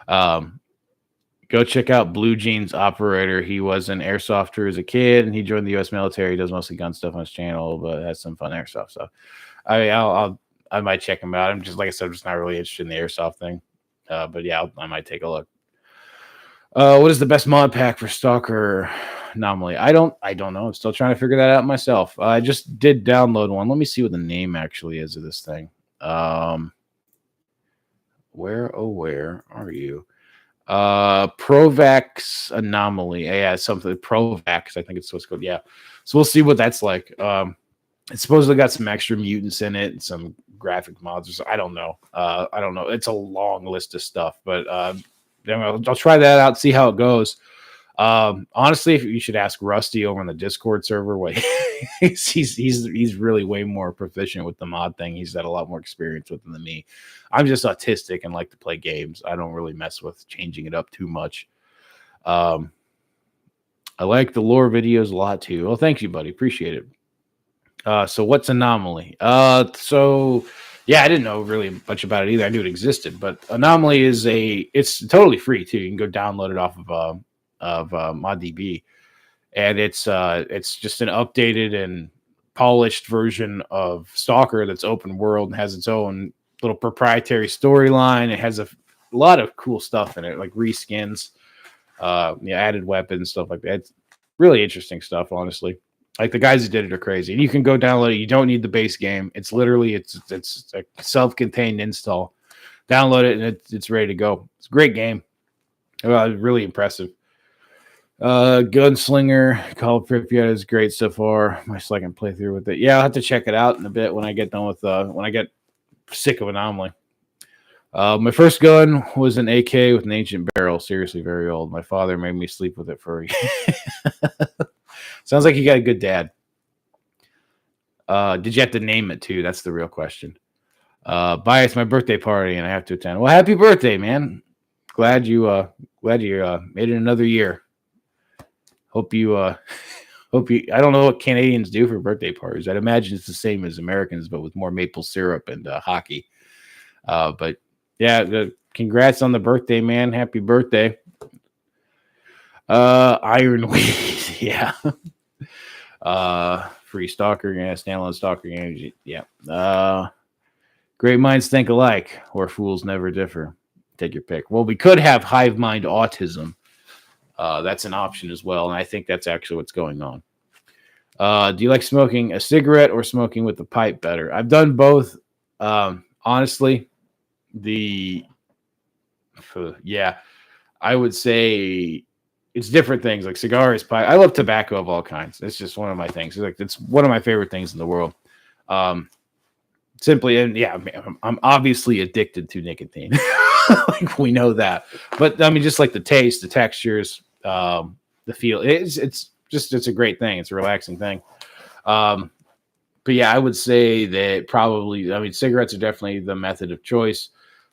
Go check out Blue Jeans Operator. He was an airsofter as a kid, and he joined the U.S. military. He does mostly gun stuff on his channel, but has some fun airsoft stuff. I might check him out. I'm just like I said, I'm just not really interested in the airsoft thing. But yeah, I might take a look. What is the best mod pack for Stalker Anomaly? I don't know. I'm still trying to figure that out myself. I just did download one. Let me see what the name actually is of this thing. Where are you? Provax Anomaly. Yeah, something Provax. I think it's what's called. Yeah. So we'll see what that's like. It's supposedly got some extra mutants in it, and some graphic mods or so. I don't know. I don't know. It's a long list of stuff, but I'll try that out, see how it goes. Honestly, if you should ask Rusty over on the Discord server. What he's really way more proficient with the mod thing. He's had a lot more experience with it than me. I'm just autistic and like to play games. I don't really mess with changing it up too much. I like the lore videos a lot too. Well, thank you, buddy. Appreciate it. So what's Anomaly? So yeah, I didn't know really much about it either. I knew it existed, but Anomaly it's totally free too. You can go download it off of ModDB, and it's just an updated and polished version of Stalker that's open world and has its own little proprietary storyline. It has a lot of cool stuff in it, like reskins, added weapons, stuff like that. It's really interesting stuff, honestly. Like the guys who did it are crazy. And you can go download it. You don't need the base game. It's literally it's a self-contained install. Download it and it's ready to go. It's a great game. Really impressive. Gunslinger, Call of Pripyat is great so far. My second playthrough with it. Yeah, I'll have to check it out in a bit when I get done with when I get sick of Anomaly. My first gun was an AK with an ancient barrel. Seriously, very old. My father made me sleep with it for a Sounds like you got a good dad. Did you have to name it too? That's the real question. Bye. It's my birthday party and I have to attend. Well, happy birthday, man. Glad you made it another year. Hope you I don't know what Canadians do for birthday parties. I'd imagine it's the same as Americans, but with more maple syrup and hockey. But yeah, congrats on the birthday, man. Happy birthday. Ironweed, yeah. Free Stalker, yeah, standalone Stalker game, yeah. Great minds think alike, or fools never differ. Take your pick. Well, we could have hive mind autism. That's an option as well, and I think that's actually what's going on. Do you like smoking a cigarette or smoking with the pipe better? I've done both. Honestly, I would say it's different things like cigars, pipe. I love tobacco of all kinds. It's just one of my things. It's one of my favorite things in the world. Simply, and yeah, I'm obviously addicted to nicotine. Like we know that, but I mean, just like the taste, the textures, the feel. It's a great thing. It's a relaxing thing. But yeah, I would say that probably. I mean, cigarettes are definitely the method of choice.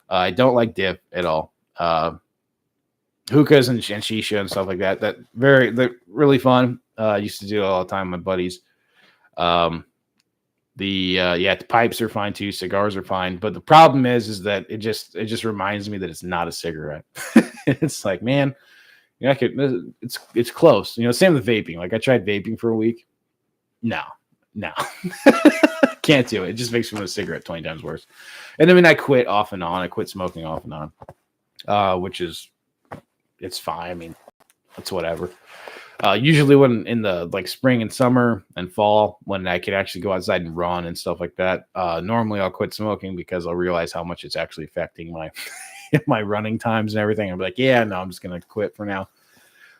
I don't like dip at all. Hookahs and shisha and stuff like that. They're really fun. I used to do it all the time with my buddies. The pipes are fine too. Cigars are fine, but the problem is that it just reminds me that it's not a cigarette. It's like, man, you know, it's close. You know, same with vaping. Like I tried vaping for a week. No, can't do it. It just makes me want a cigarette 20 times worse. And then I quit off and on. I quit smoking off and on, which is it's fine. I mean, it's whatever. Usually when in the like spring and summer and fall, when I can actually go outside and run and stuff like that, normally I'll quit smoking because I'll realize how much it's actually affecting my my running times and everything. I'm like, yeah, no, I'm just gonna quit for now.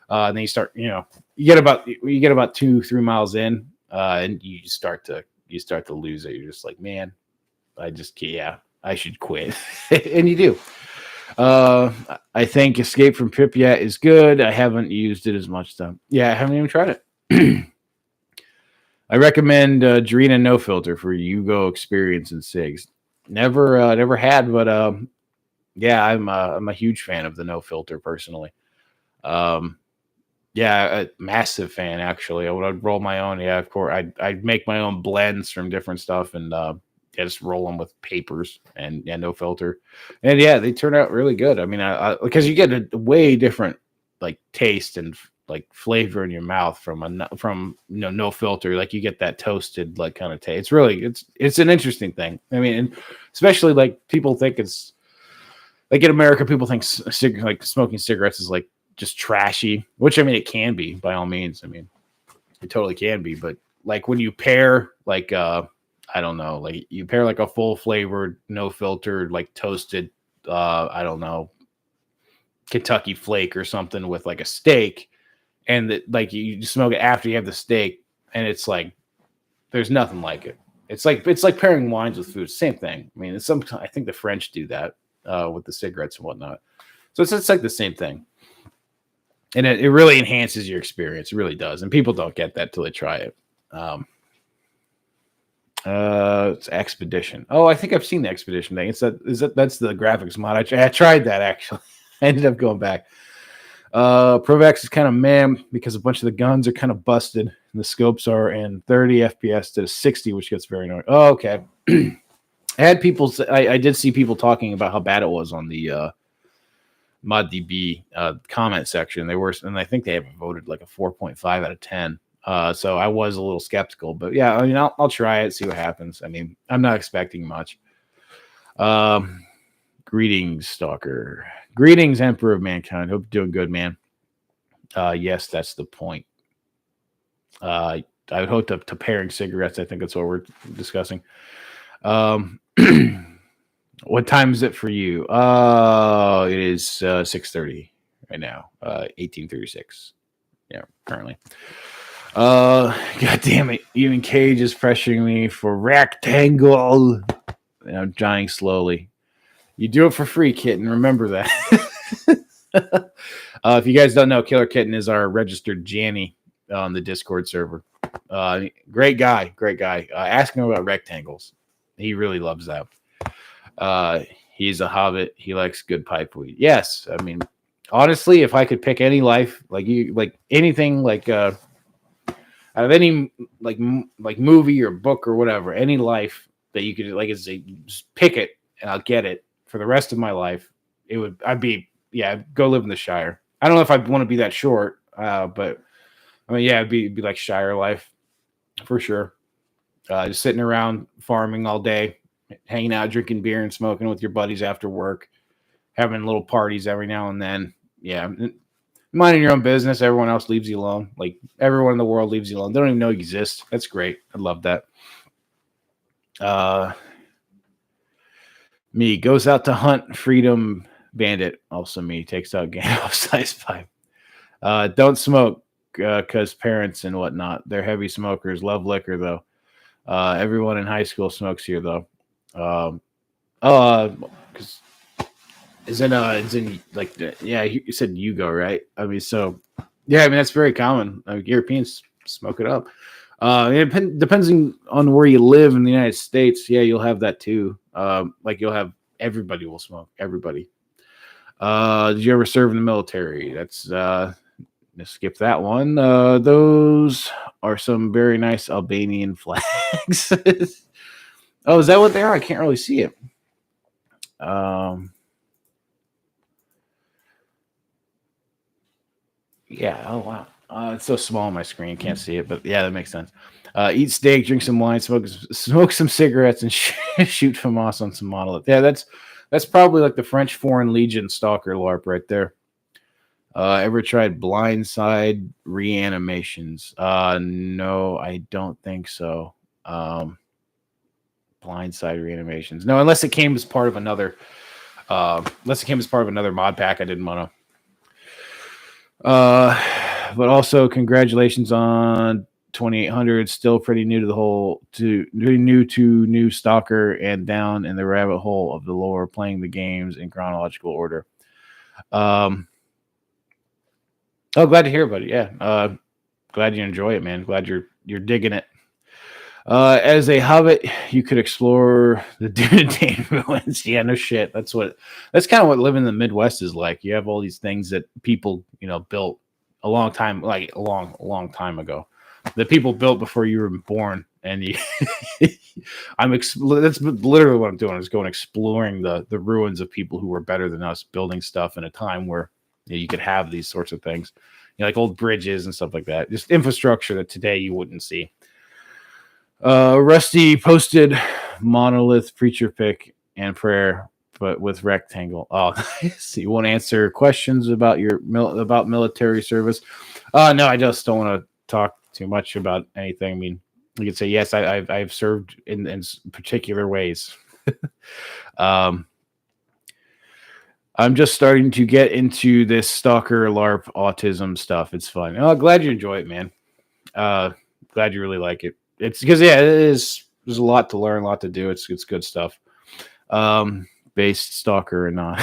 And then you start, you get about 2-3 miles in, and you start to lose it. You're just like, man, I should quit, and you do. I think Escape from Pripyat is good. I haven't used it as much though. Yeah, I haven't even tried it. I recommend Drina No Filter for Yugo experience and SIGs. Never had, but yeah, I'm a huge fan of the No Filter personally. Yeah, a massive fan actually. I would roll my own. Yeah, of course. I'd make my own blends from different stuff and just roll them with papers and No Filter. And yeah, they turn out really good. I mean, because you get a way different like taste and like flavor in your mouth from No Filter. Like you get that toasted like kind of taste. It's really it's an interesting thing. I mean, and especially like people think it's like in America, people think like smoking cigarettes is like just trashy, which I mean, it can be by all means. I mean, it totally can be, but like when you pair like, I don't know, like you pair like a full flavored, no filtered, like toasted, I don't know, Kentucky flake or something with like a steak, and that like you smoke it after you have the steak, and it's like there's nothing like it. It's like pairing wines with food. Same thing. I mean, I think the French do that with the cigarettes and whatnot. So it's like the same thing, and it really enhances your experience. It really does, and people don't get that till they try it. It's Expedition. Oh, I think I've seen the Expedition thing. That's the graphics mod. I tried that actually. I ended up going back. ProVax is kind of man because a bunch of the guns are kind of busted and the scopes are in 30 FPS to 60, which gets very annoying. Oh, okay. I did see people talking about how bad it was on the ModDB comment section. They were, and I think they have voted like a 4.5 out of 10. So I was a little skeptical, but yeah, I mean, I'll try it, see what happens. I mean, I'm not expecting much. Greetings, Stalker. Greetings, Emperor of Mankind. Hope you're doing good, man. Yes, that's the point. I would hope to pairing cigarettes. I think that's what we're discussing. What time is it for you? It is 6:30 right now. 18:36. Yeah, currently. God damn it. Even Cage is pressuring me for rectangle. And I'm dying slowly. You do it for free, Kitten. Remember that. If you guys don't know, Killer Kitten is our registered Janny on the Discord server. Great guy. Ask him about rectangles. He really loves that. He's a hobbit. He likes good pipe weed. Yes. I mean, honestly, if I could pick any life, like anything, like, out of any like movie or book or whatever, any life that you could just pick it and I'll get it for the rest of my life. I'd go live in the Shire. I don't know if I'd want to be that short, but I mean, yeah, it'd be like Shire life for sure. Just sitting around farming all day, hanging out, drinking beer and smoking with your buddies after work, having little parties every now and then. Yeah. Minding your own business. Everyone else leaves you alone. Like everyone in the world leaves you alone. They don't even know you exist. That's great. I love that. Me goes out to hunt freedom bandit. Also me takes out game off size 5. Don't smoke because parents and whatnot. They're heavy smokers. Love liquor though. Everyone in high school smokes here though. Because Is in like you said Yugo, right? I mean, so yeah, I mean that's very common. Europeans smoke it up. It depends on where you live in the United States. Yeah, you'll have that too. Like you'll have everybody will smoke. Everybody. Did you ever serve in the military? Let's skip that one. Those are some very nice Albanian flags. Oh, is that what they are? I can't really see it. Yeah. Oh, wow. It's so small on my screen. Can't see it, but yeah, that makes sense. Eat steak, drink some wine, smoke some cigarettes, and shoot FAMAS on some monolith. Yeah, that's probably like the French Foreign Legion stalker LARP right there. Ever tried blindside reanimations? No, I don't think so. Blindside reanimations. No, unless it came as part of another. Unless it came as part of another mod pack, I didn't want to. But also congratulations on 2800. Still pretty new to the whole, new Stalker and down in the rabbit hole of the lore, playing the games in chronological order. Oh, glad to hear about it. Yeah. Glad you enjoy it, man. Glad you're digging it. As a hobbit, you could explore the Dunedain ruins. Yeah, no shit. That's kind of what living in the Midwest is like. You have all these things that people, built a long time, like a long time ago, that people built before you were born. And that's literally what I'm doing, is going exploring the ruins of people who were better than us, building stuff in a time where you could have these sorts of things, like old bridges and stuff like that. Just infrastructure that today you wouldn't see. Rusty posted monolith preacher pick and prayer but with rectangle. Oh, nice. You want to answer questions about your about military service? No, I just don't want to talk too much about anything. I mean, you could say yes. I've served in particular ways. um, I'm just starting to get into this stalker LARP autism stuff. It's fun. Oh, glad you enjoy it, man. Glad you really like it. It's because it is. There's a lot to learn, a lot to do. It's good stuff. Based stalker and not.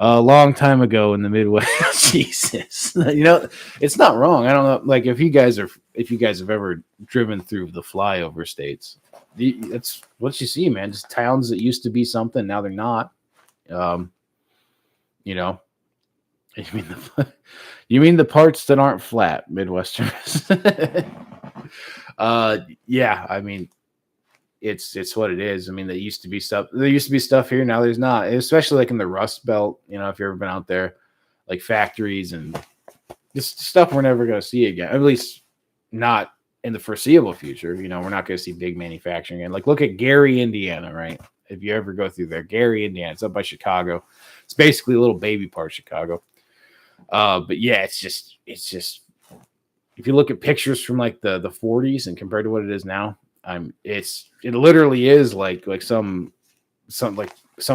A long time ago in the Midwest. Jesus, it's not wrong. I don't know. Like if you guys have ever driven through the flyover states, that's what you see, man. Just towns that used to be something, now they're not. You know, you mean the parts that aren't flat, Midwesterners. Yeah, I mean, it's what it is. I mean, there used to be stuff here, now there's not, especially like in the Rust Belt, if you've ever been out there, like factories and just stuff we're never going to see again, at least not in the foreseeable future. We're not going to see big manufacturing again. Like look at Gary, Indiana, right? If you ever go through there, Gary, Indiana, it's up by Chicago. It's basically a little baby part of Chicago. But yeah, it's just if you look at pictures from like the 40s and compared to what it is now, it literally is like some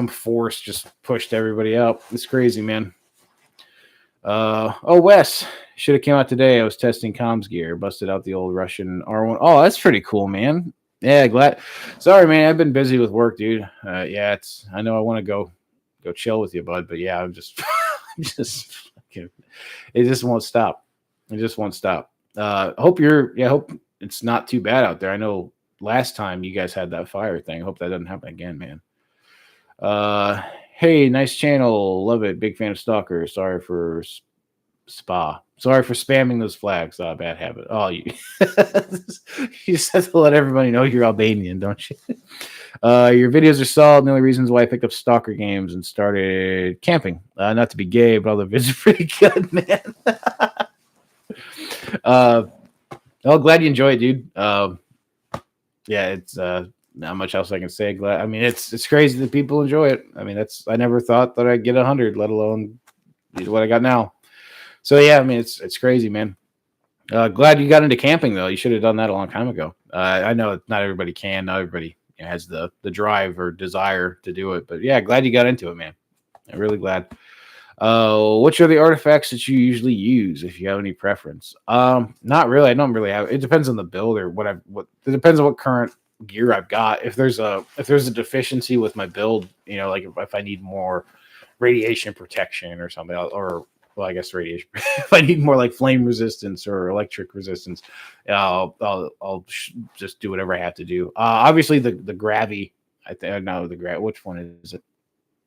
force just pushed everybody out. It's crazy, man. Wes, should have came out today. I was testing comms gear, busted out the old Russian R1. Oh, that's pretty cool, man. Yeah, glad. Sorry, man. I've been busy with work, dude. Yeah, I know I want to go chill with you, bud, but yeah, I'm just, it just won't stop. It just won't stop. Hope it's not too bad out there. I know last time you guys had that fire thing. I hope that doesn't happen again, man. Hey, nice channel. Love it. Big fan of Stalker. Sorry for spamming those flags. Bad habit. Oh, you just have to let everybody know you're Albanian, don't you? Your videos are solid. The only reasons why I picked up Stalker games and started camping. Not to be gay, but all the vids are pretty good, man. Glad you enjoy it, dude. Yeah, it's not much else I can say. Glad. I mean, it's crazy that people enjoy it. I mean, I never thought that I'd get 100, let alone what I got now. So yeah, I mean, it's crazy, man. Glad you got into camping though. You should have done that a long time ago. I know not everybody can. Not everybody has the drive or desire to do it. But yeah, glad you got into it, man. I'm really glad. Which are the artifacts that you usually use, if you have any preference? Not really. I don't really have. It depends on the build or what. It depends on what current gear I've got. If there's a deficiency with my build, like if I need more radiation protection or something, I guess radiation. If I need more like flame resistance or electric resistance, I'll just do whatever I have to do. Obviously the Gravy. I think I know the Gravy. Which one is it?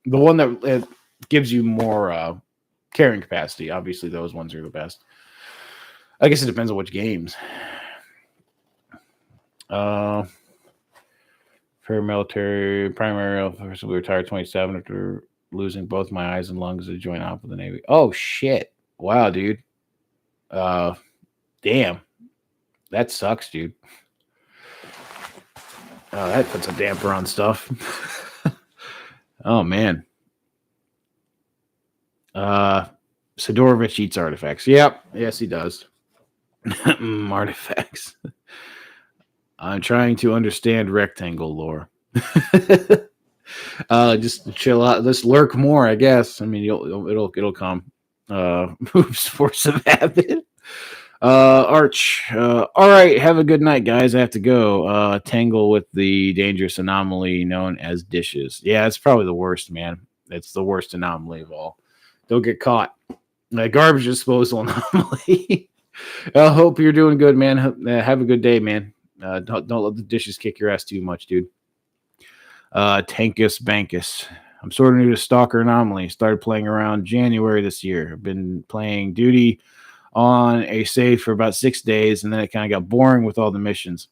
The one that gives you more carrying capacity. Obviously, those ones are the best. I guess it depends on which games. Paramilitary, primary, we retired 27 after losing both my eyes and lungs to join up with the Navy. Oh shit! Wow, dude. Damn, that sucks, dude. Oh, that puts a damper on stuff. Oh man. Sidorovich eats artifacts. Yep. Yes, he does. Artifacts. I'm trying to understand rectangle lore. Just chill out. Let's lurk more, I guess. I mean, it'll come. Moves force of habit. Arch. All right. Have a good night, guys. I have to go. Tangle with the dangerous anomaly known as dishes. Yeah, it's probably the worst, man. It's the worst anomaly of all. Don't get caught. Garbage disposal anomaly. I hope you're doing good, man. Have a good day, man. Don't let the dishes kick your ass too much, dude. Tankus Bankus. I'm sort of new to Stalker Anomaly. Started playing around January this year. I've been playing duty on a save for about 6 days, and then it kind of got boring with all the missions.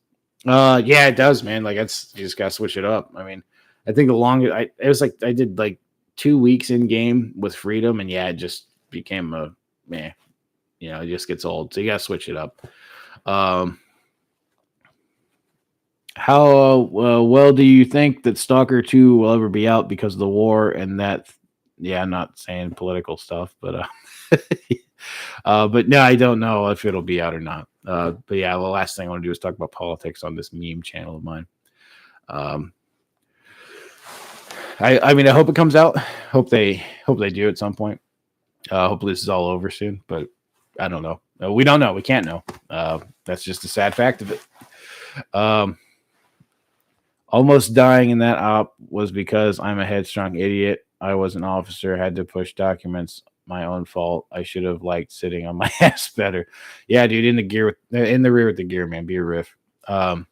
Yeah, it does, man. Like you just gotta switch it up. I mean, I think the longest it was like I did like 2 weeks in game with freedom, and yeah, it just became it just gets old. So you gotta switch it up. How well do you think that Stalker 2 will ever be out because of the war and that? Yeah, I'm not saying political stuff, but but no, I don't know if it'll be out or not. But yeah, the last thing I want to do is talk about politics on this meme channel of mine. Um, I mean, I hope it comes out. Hope they do at some point. Hopefully, this is all over soon. But I don't know. We don't know. We can't know. That's just a sad fact of it. Um, Almost dying in that op was because I'm a headstrong idiot. I was an officer, had to push documents. My own fault. I should have liked sitting on my ass better. Yeah, dude, in the rear with the gear, man. Be a riff. Um,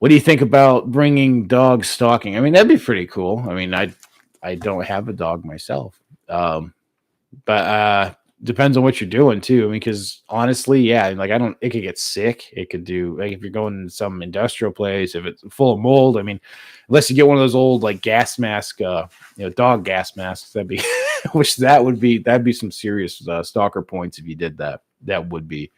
what do you think about bringing dogs stalking? I mean, that'd be pretty cool. I mean, I don't have a dog myself, but depends on what you're doing too. I mean, because honestly, yeah, like I don't. It could get sick. It could do like if you're going to some industrial place, if it's full of mold. I mean, unless you get one of those old like gas mask, dog gas masks, that'd be which that'd be some serious stalker points if you did that. That would be.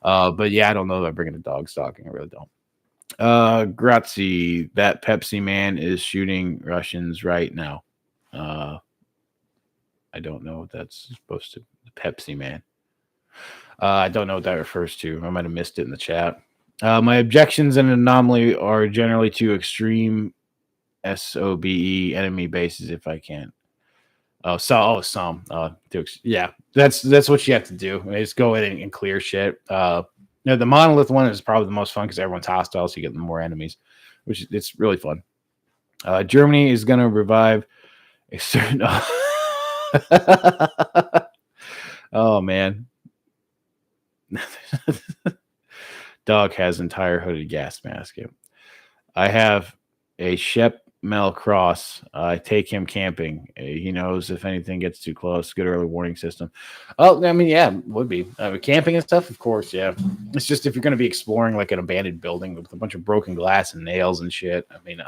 But yeah, I don't know about bringing a dog stalking. I really don't. Grazie. That Pepsi man is shooting Russians right now. Uh, I don't know what that's supposed to. Pepsi man. I don't know what that refers to. I might have missed it in the chat. My objections and anomaly are generally to extreme SOBE enemy bases if I can. Some. Yeah, that's what you have to do. Just go in and clear shit. The monolith one is probably the most fun because everyone's hostile, so you get more enemies, which it's really fun. Germany is going to revive a certain. Oh man, dog has entire hooded gas mask. I have a Shep Mel Cross. I take him camping. He knows if anything gets too close. Good early warning system. Oh, I mean, yeah, would be camping and stuff. Of course, yeah. It's just if you're going to be exploring like an abandoned building with a bunch of broken glass and nails and shit. I mean,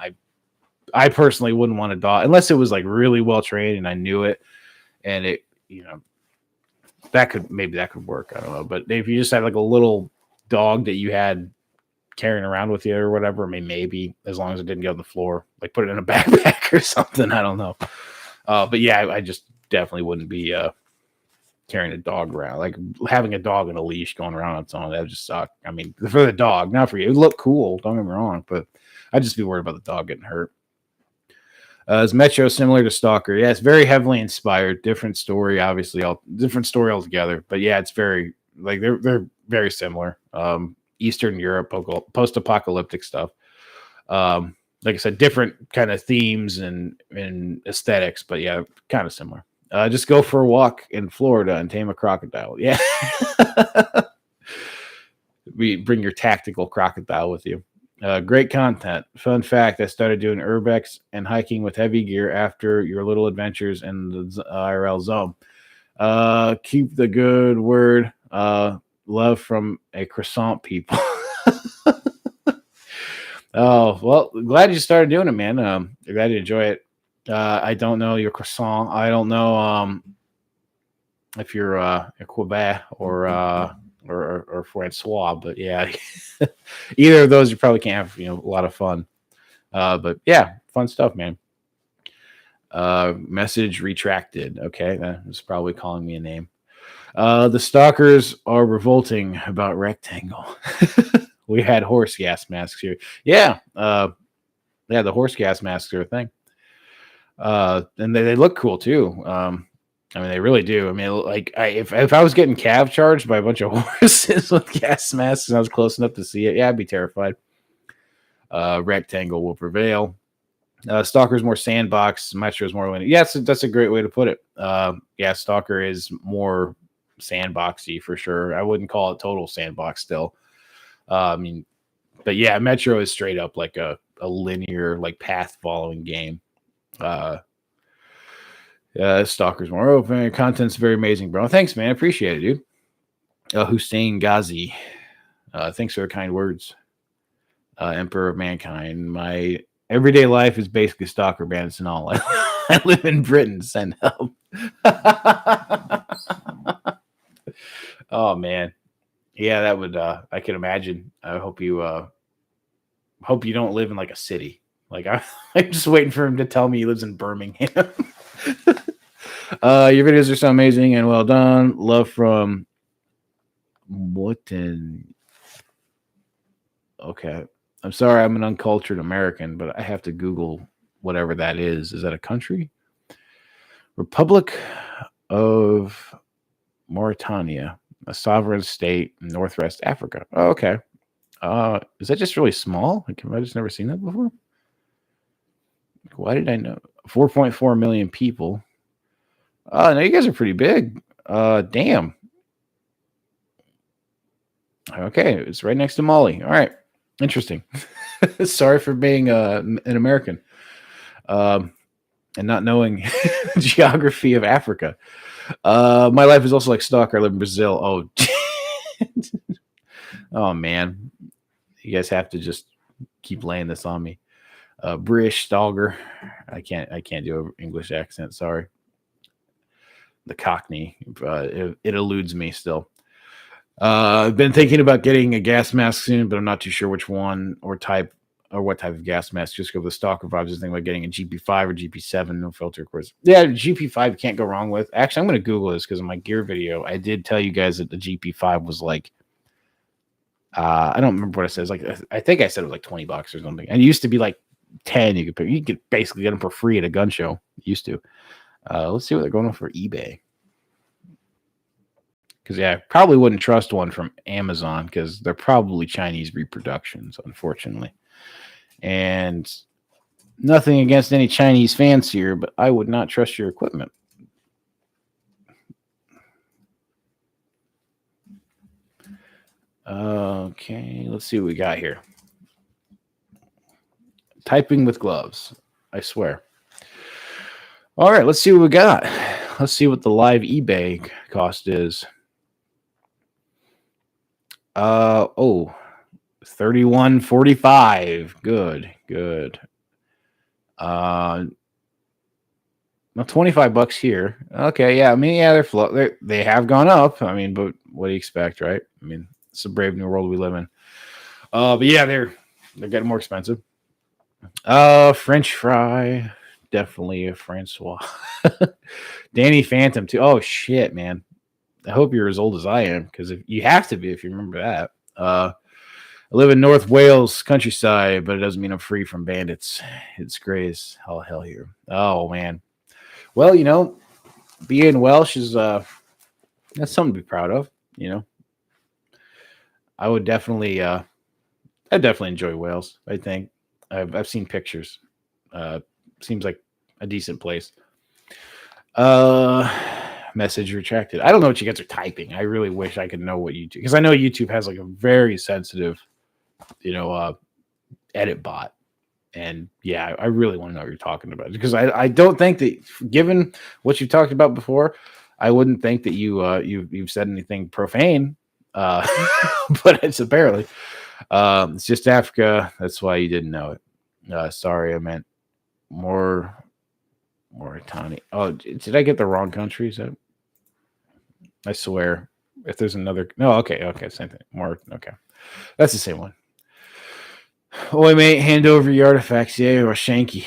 I personally wouldn't want a dog unless it was like really well trained and I knew it, and it that could work. I don't know, but if you just have like a little dog that you had carrying around with you or whatever, I mean, maybe as long as it didn't get on the floor, like put it in a backpack or something. I don't know. But yeah, I just definitely wouldn't be carrying a dog around. Like having a dog in a leash going around on its own, that would just suck. I mean, for the dog, not for you. It would look cool, don't get me wrong, but I'd just be worried about the dog getting hurt. Is Metro similar to Stalker? Yeah, it's very heavily inspired. Different story, obviously, all different story altogether. But yeah, it's very like they're very similar. Eastern Europe, post-apocalyptic stuff. Like I said, different kind of themes and aesthetics, but yeah, kind of similar. Just go for a walk in Florida and tame a crocodile. Yeah, bring your tactical crocodile with you. Great content. Fun fact: I started doing UrbEx and hiking with heavy gear after your little adventures in the IRL zone. Keep the good word. Love from a croissant people. Oh well, glad you started doing it, man. Glad you enjoy it. I don't know your croissant. I don't know if you're a Quebec or Francois, but yeah, either of those you probably can't have a lot of fun. But yeah, fun stuff, man. Message retracted. Okay, that was probably calling me a name. The stalkers are revolting about rectangle. We had horse gas masks here. Yeah, yeah, the horse gas masks are a thing. And they look cool too. I mean, they really do. I mean, like, if I was getting cav charged by a bunch of horses with gas masks and I was close enough to see it, yeah, I'd be terrified. Rectangle will prevail. Stalker's more sandbox. Metro's more linear. Yes, that's a great way to put it. Yeah, Stalker is more sandboxy for sure. I wouldn't call it total sandbox still. I mean, but yeah, Metro is straight up like a linear, like path following game. Stalker's more open. Content's very amazing, bro. Thanks, man. Appreciate it, dude. Hussein Ghazi. Thanks for the kind words. Emperor of Mankind. My everyday life is basically Stalker bandits and all. I live in Britain. Send help. Oh man. Yeah, that would I can imagine. I hope you hope you don't live in like a city. Like I'm just waiting for him to tell me he lives in Birmingham. Your videos are so amazing and well done. Love from Wooten. Okay. I'm sorry, I'm an uncultured American, but I have to Google whatever that is. Is that a country? Republic of Mauritania, a sovereign state in Northwest Africa. Oh, okay. Is that just really small? Like, have I just never seen that before? Why did I know? 4.4 million people. No, you guys are pretty big. Damn. Okay, it's right next to Mali. All right, interesting. Sorry for being an American and not knowing geography of Africa. My life is also like Stalker. I live in Brazil. Oh, oh man, you guys have to just keep laying this on me. British Stalker. I can't do an English accent. Sorry. The Cockney. It eludes me still. I've been thinking about getting a gas mask soon, but I'm not too sure which one or type or what type of gas mask. Just go with the Stalker vibes. Just thinking about getting a GP5 or GP7, no filter, of course. Yeah, GP5 can't go wrong with. Actually, I'm going to Google this because in my gear video, I did tell you guys that the GP5 was like, I don't remember what it says. Like, I think I said it was like $20 or something. And it used to be like 10. You could basically get them for free at a gun show. It used to. Let's see what they're going on for eBay. Because, yeah, I probably wouldn't trust one from Amazon because they're probably Chinese reproductions, unfortunately. And nothing against any Chinese fans here, but I would not trust your equipment. Okay, let's see what we got here. Typing with gloves, I swear. All right, let's see what we got. Let's see what the live eBay cost is. $31.45. Good. Now $25 here. Okay, yeah. I mean, yeah, they have gone up. I mean, but what do you expect, right? I mean, it's a brave new world we live in. But yeah, they're getting more expensive. French fry, definitely a Francois. Danny Phantom too. Oh shit, man. I hope you're as old as I am, because if you have to be if you remember that. I live in North Wales countryside, but it doesn't mean I'm free from bandits. It's great as all hell here. Oh man. Well, you know, being Welsh is that's something to be proud of. You know, I would definitely enjoy Wales. I think I've seen pictures. Seems like a decent place. Message retracted. I don't know what you guys are typing. I really wish I could know what YouTube, because I know YouTube has like a very sensitive, edit bot. And yeah, I really want to know what you're talking about, because I don't think that, given what you talked about before, I wouldn't think that you've said anything profane. But it's apparently it's just Africa. That's why you didn't know it. Sorry, I meant Mauritania. Oh, did I get the wrong country? Is that? I swear, if there's another, no, okay, same thing. Okay, that's the same one. Oi, mate, hand over your artifacts, yeah, or Shanky.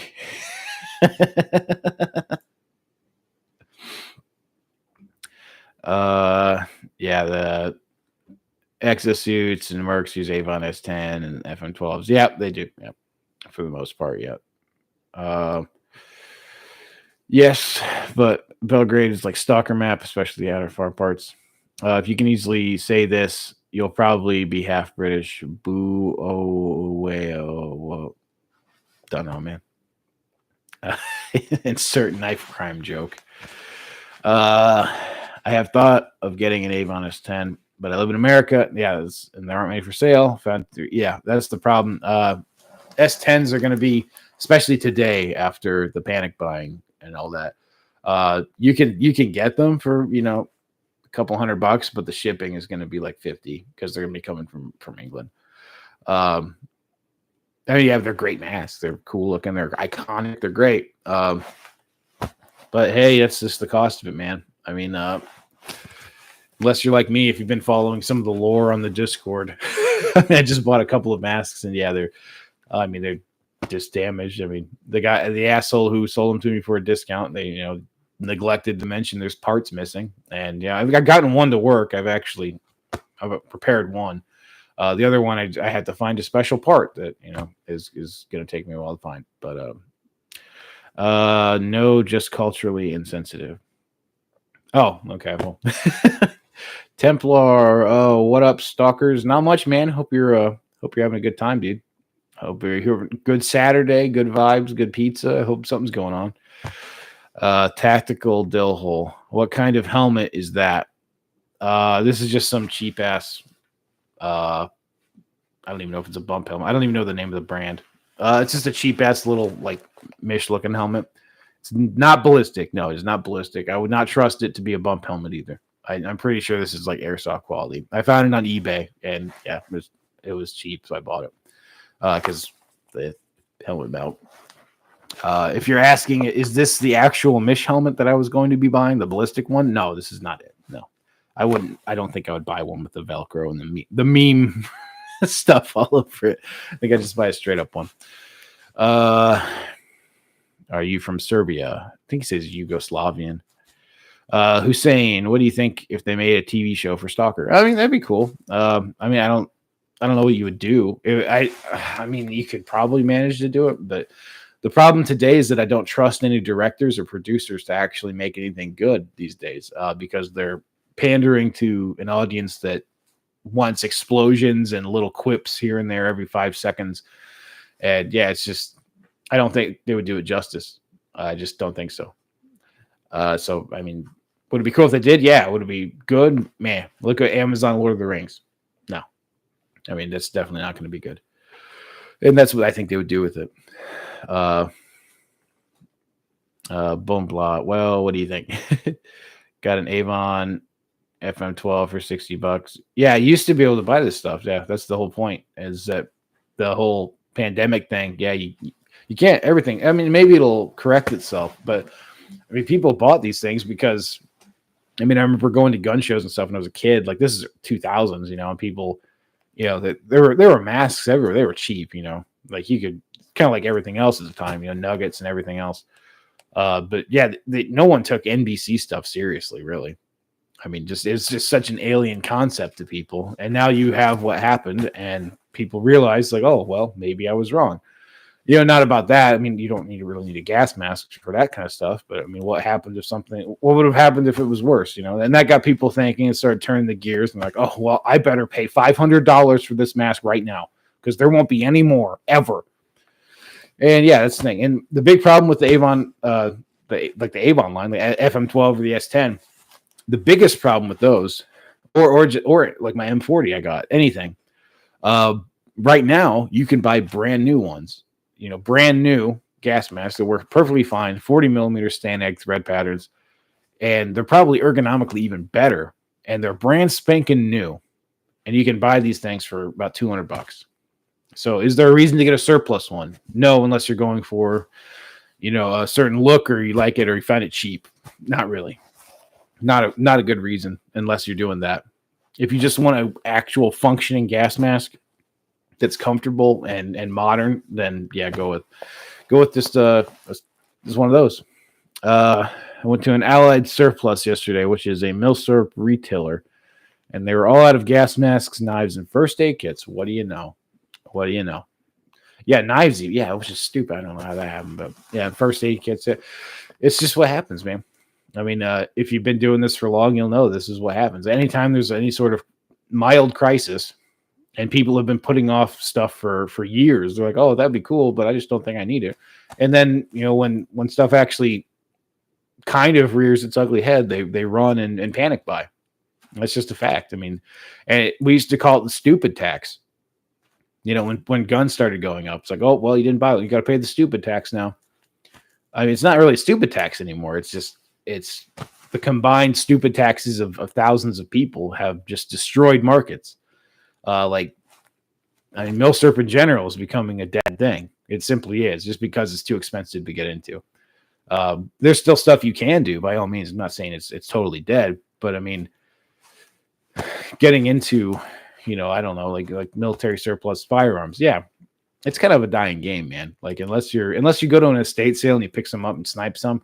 Yeah, the exosuits and Mercs use Avon S10 and FM12s. Yep, they do. Yep, for the most part, yep. Yes, but Belgrade is like Stalker map, especially the outer far parts. If you can easily say this, you'll probably be half British. Boo, oh, don't know, man. Insert knife crime joke. I have thought of getting an Avon S10, but I live in America. Yeah, and they aren't made for sale. Yeah, that's the problem. S10s are going to be, especially today after the panic buying and all that. You can get them for a couple $100, but the shipping is going to be like $50 because they're going to be coming from England. I mean, yeah, they're great masks. They're cool looking. They're iconic. They're great. But hey, that's just the cost of it, man. I mean, unless you're like me, if you've been following some of the lore on the Discord, I just bought a couple of masks, and yeah, they're I mean, they're just damaged. I mean, the asshole who sold them to me for a discount, they, neglected to mention there's parts missing. And yeah, I've gotten one to work. I've prepared one. The other one, I had to find a special part that, is going to take me a while to find. But no, just culturally insensitive. Oh, okay. Well, Templar. Oh, what up, stalkers? Not much, man. Hope you're having a good time, dude. Hope you're here. Good Saturday, good vibes, good pizza. I hope something's going on. Tactical dill hole. What kind of helmet is that? This is just some cheap ass. I don't even know if it's a bump helmet. I don't even know the name of the brand. It's just a cheap ass little like Mish looking helmet. It's not ballistic. No, it's not ballistic. I would not trust it to be a bump helmet either. I'm pretty sure this is like airsoft quality. I found it on eBay, and yeah, it was cheap, so I bought it because the helmet mount. If you're asking, is this the actual Mish helmet that I was going to be buying, the ballistic one? No, this is not it. No, I wouldn't. I don't think I would buy one with the Velcro and the meme stuff all over it. I think I just buy a straight up one. Are you from Serbia? I think he says Yugoslavian. Hussein, what do you think if they made a TV show for Stalker? I mean, that'd be cool. I mean, I don't know what you would do. I mean, you could probably manage to do it, but the problem today is that I don't trust any directors or producers to actually make anything good these days because they're pandering to an audience that wants explosions and little quips here and there every 5 seconds. And yeah, it's just, I don't think they would do it justice. I just don't think so. So, I mean, would it be cool if they did? Yeah. Would it be good? Man, look at Amazon Lord of the Rings. No. I mean, that's definitely not going to be good. And that's what I think they would do with it. Boom blah. Well, what do you think? Got an Avon FM12 for $60. Yeah, I used to be able to buy this stuff. Yeah, that's the whole point, is that the whole pandemic thing. Yeah, you can't everything. I mean, maybe it'll correct itself, but I mean, people bought these things because, I mean, I remember going to gun shows and stuff when I was a kid. Like, this is 2000s, and people, there were masks everywhere. They were cheap, like you could kind of like everything else at the time, nuggets and everything else. But yeah, no one took NBC stuff seriously, really. I mean, it's just such an alien concept to people. And now you have what happened, and people realize, like, oh, well, maybe I was wrong. Not about that. I mean, you don't really need a gas mask for that kind of stuff. But I mean, what would have happened if it was worse? And that got people thinking and started turning the gears and like, oh, well, I better pay $500 for this mask right now because there won't be any more ever. And yeah, that's the thing. And the big problem with the Avon, the Avon line, the FM12 or the S10, the biggest problem with those, or like my M40, I got anything. Right now, you can buy brand new ones. Brand new gas masks that work perfectly fine, 40 millimeter Stanag thread patterns, and they're probably ergonomically even better. And they're brand spanking new, and you can buy these things for about $200. So, is there a reason to get a surplus one? No, unless you're going for, a certain look, or you like it, or you find it cheap. Not really. Not a good reason, unless you're doing that. If you just want an actual functioning gas mask that's comfortable and modern, then yeah, go with this one of those. I went to an Allied Surplus yesterday, which is a Milsurp retailer, and they were all out of gas masks, knives, and first aid kits. What do you know? Yeah, knives. Yeah, which is stupid. I don't know how that happened, but yeah, first aid kits. It's just what happens, man. I mean, if you've been doing this for long, you'll know this is what happens. Anytime there's any sort of mild crisis, and people have been putting off stuff for years, they're like, "Oh, that'd be cool, but I just don't think I need it." And then when stuff actually kind of rears its ugly head, they run and panic buy. That's just a fact. I mean, and we used to call it the stupid tax. When guns started going up, it's like, oh, well, you didn't buy it. You got to pay the stupid tax now. I mean, it's not really a stupid tax anymore. It's the combined stupid taxes of thousands of people have just destroyed markets. Milsurp in general is becoming a dead thing. It simply is, just because it's too expensive to get into. There's still stuff you can do, by all means. I'm not saying it's totally dead, but I mean, getting into, I don't know, like military surplus firearms. Yeah, it's kind of a dying game, man. Like unless you go to an estate sale and you pick some up and snipe some,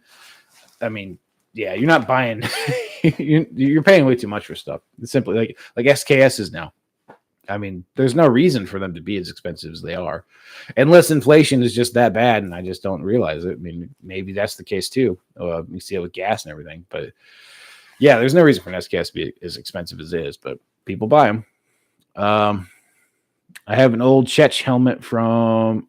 I mean, yeah, you're not buying. You're paying way too much for stuff. It's simply like SKS is now. I mean, there's no reason for them to be as expensive as they are, unless inflation is just that bad, and I just don't realize it. I mean, maybe that's the case too. You see it with gas and everything, but yeah, there's no reason for an SKS to be as expensive as it is, but people buy them. I have an old Czech helmet from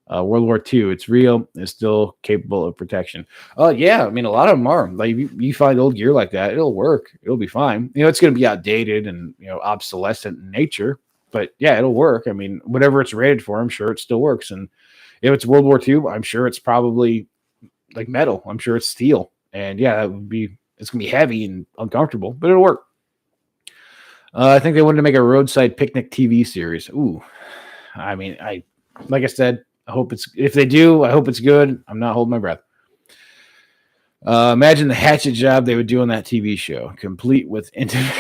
World War II. It's real. It's still capable of protection. Oh yeah, I mean a lot of them are. Like you find old gear like that, it'll work. It'll be fine. You know, it's going to be outdated and obsolescent in nature, but yeah, it'll work. I mean, whatever it's rated for, I'm sure it still works. And if it's World War II, I'm sure it's probably like metal. I'm sure it's steel. And yeah, it's going to be heavy and uncomfortable, but it'll work. I think they wanted to make a roadside picnic TV series. Ooh, I mean, like I said, if they do, I hope it's good. I'm not holding my breath. Imagine the hatchet job they would do on that TV show, complete with intimate.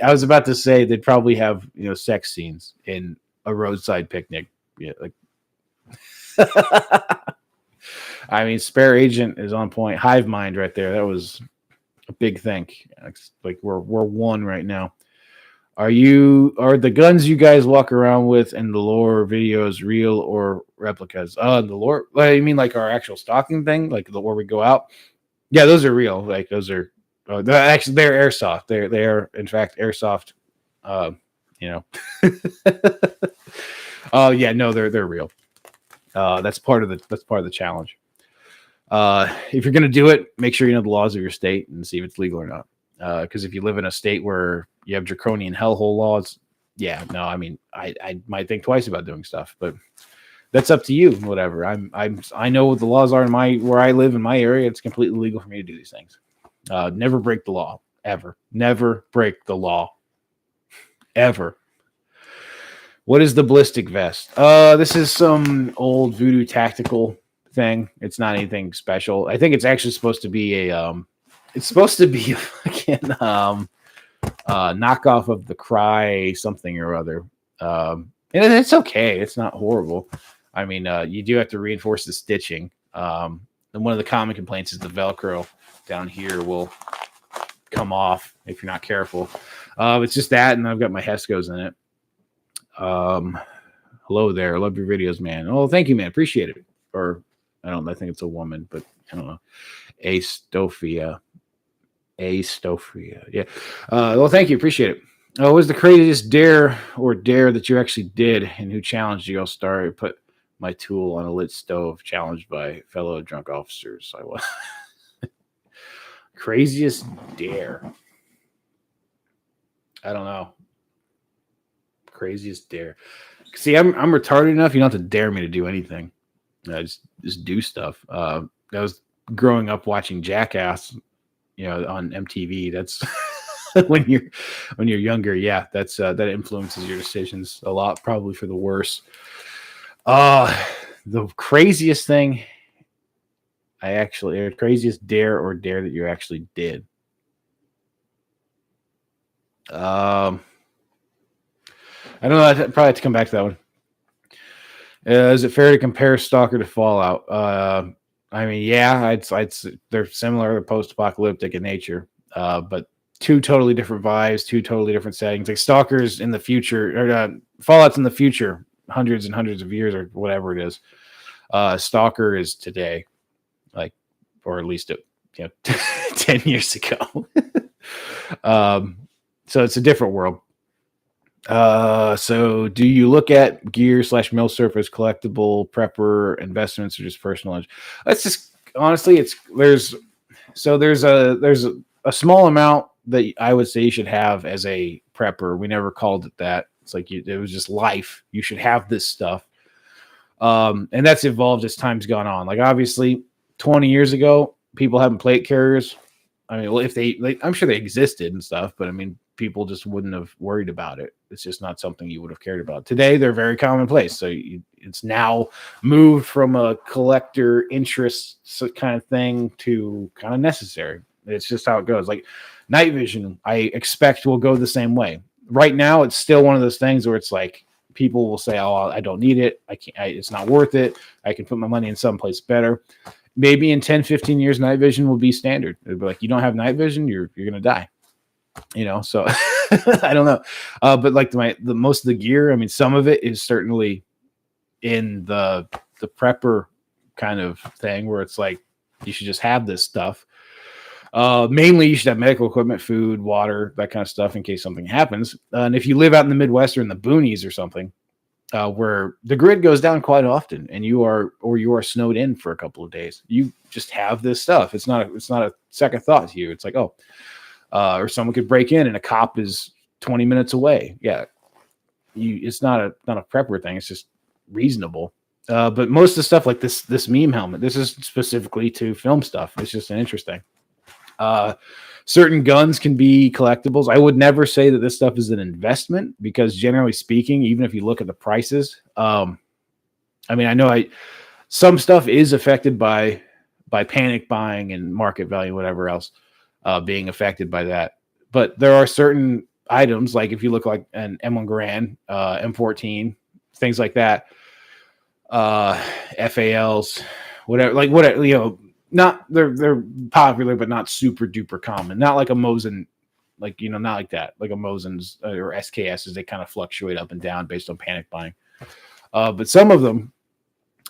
I was about to say they'd probably have sex scenes in a roadside picnic. Yeah, like. I mean, Spare Agent is on point. Hive Mind right there. That was a big thing. Like we're one right now. Are the guns you guys walk around with in the lore videos real or replicas? The lore. Well, you mean like our actual stalking thing, like where we go out? Yeah, those are real. Like those are they're airsoft. They are in fact airsoft. Oh yeah, no, they're real. That's part of the challenge. If you're gonna do it, make sure you know the laws of your state and see if it's legal or not. Because if you live in a state where you have draconian hellhole laws, yeah, no, I mean, I might think twice about doing stuff, but that's up to you. Whatever. I know what the laws are where I live in my area. It's completely legal for me to do these things. Never break the law, ever. Never break the law, ever. What is the ballistic vest? This is some old voodoo tactical thing. It's not anything special. I think it's actually supposed to be a fucking knockoff of the Cry something or other. And it's okay. It's not horrible. I mean, you do have to reinforce the stitching. And one of the common complaints is the Velcro down here will come off if you're not careful. It's just that, and I've got my Hescos in it. Hello there. I love your videos, man. Oh, thank you, man. Appreciate it. Or I think it's a woman, but I don't know. Astophia. Yeah. Well, thank you. Appreciate it. What was the craziest dare that you actually did, and who challenged you? I'll start. Put my tool on a lit stove, challenged by fellow drunk officers. I was craziest dare. I don't know. Craziest dare. See, I'm retarded enough. You don't have to dare me to do anything. Just do stuff. That was growing up watching Jackass. On MTV. That's when you're younger. Yeah, that's that influences your decisions a lot, probably for the worse. The craziest thing craziest dare that you actually did. I don't know. I probably have to come back to that one. Is it fair to compare Stalker to Fallout? I mean, yeah, they're similar, they're post-apocalyptic in nature, but two totally different vibes, two totally different settings. Like Stalker's in the future, or Fallout's in the future, hundreds and hundreds of years, or whatever it is. Stalker is today, like, or at least 10 years ago. So it's a different world. So do you look at gear / mill surface collectible prepper investments or just personal? That's just honestly, there's a small amount that I would say you should have as a prepper. We never called it that. It's like it was just life. You should have this stuff. And that's evolved as time's gone on. Like obviously 20 years ago, people having plate carriers. I mean, well, if I'm sure they existed and stuff, but I mean, people just wouldn't have worried about it. It's just not something you would have cared about. Today, they're very commonplace. So it's now moved from a collector interest kind of thing to kind of necessary. It's just how it goes. Like night vision, I expect will go the same way. Right now, it's still one of those things where it's like people will say, "Oh, I don't need it. I can't. It's not worth it. I can put my money in someplace better." Maybe in 10, 15 years, night vision will be standard. It'll be like, you don't have night vision, you're gonna die. So I don't know. But like the most of the gear, I mean, some of it is certainly in the prepper kind of thing where it's like you should just have this stuff. Mainly, you should have medical equipment, food, water, that kind of stuff in case something happens. And if you live out in the Midwest or in the boonies or something, where the grid goes down quite often, and you are snowed in for a couple of days, you just have this stuff. It's not a second thought to you. It's like, or someone could break in and a cop is 20 minutes away. Yeah, it's not a prepper thing. It's just reasonable. But most of the stuff like this meme helmet, this is specifically to film stuff. It's just an interesting. Certain guns can be collectibles. I would never say that this stuff is an investment because generally speaking, even if you look at the prices, I mean, I know some stuff is affected by panic buying and market value, whatever else, being affected by that. But there are certain items, like if you look like an M1 Garand, M14, things like that, FALs, whatever, not they're popular, but not super duper common. Not like a Mosin, not like that. Like a Mosin's or SKSs, they kind of fluctuate up and down based on panic buying. But some of them,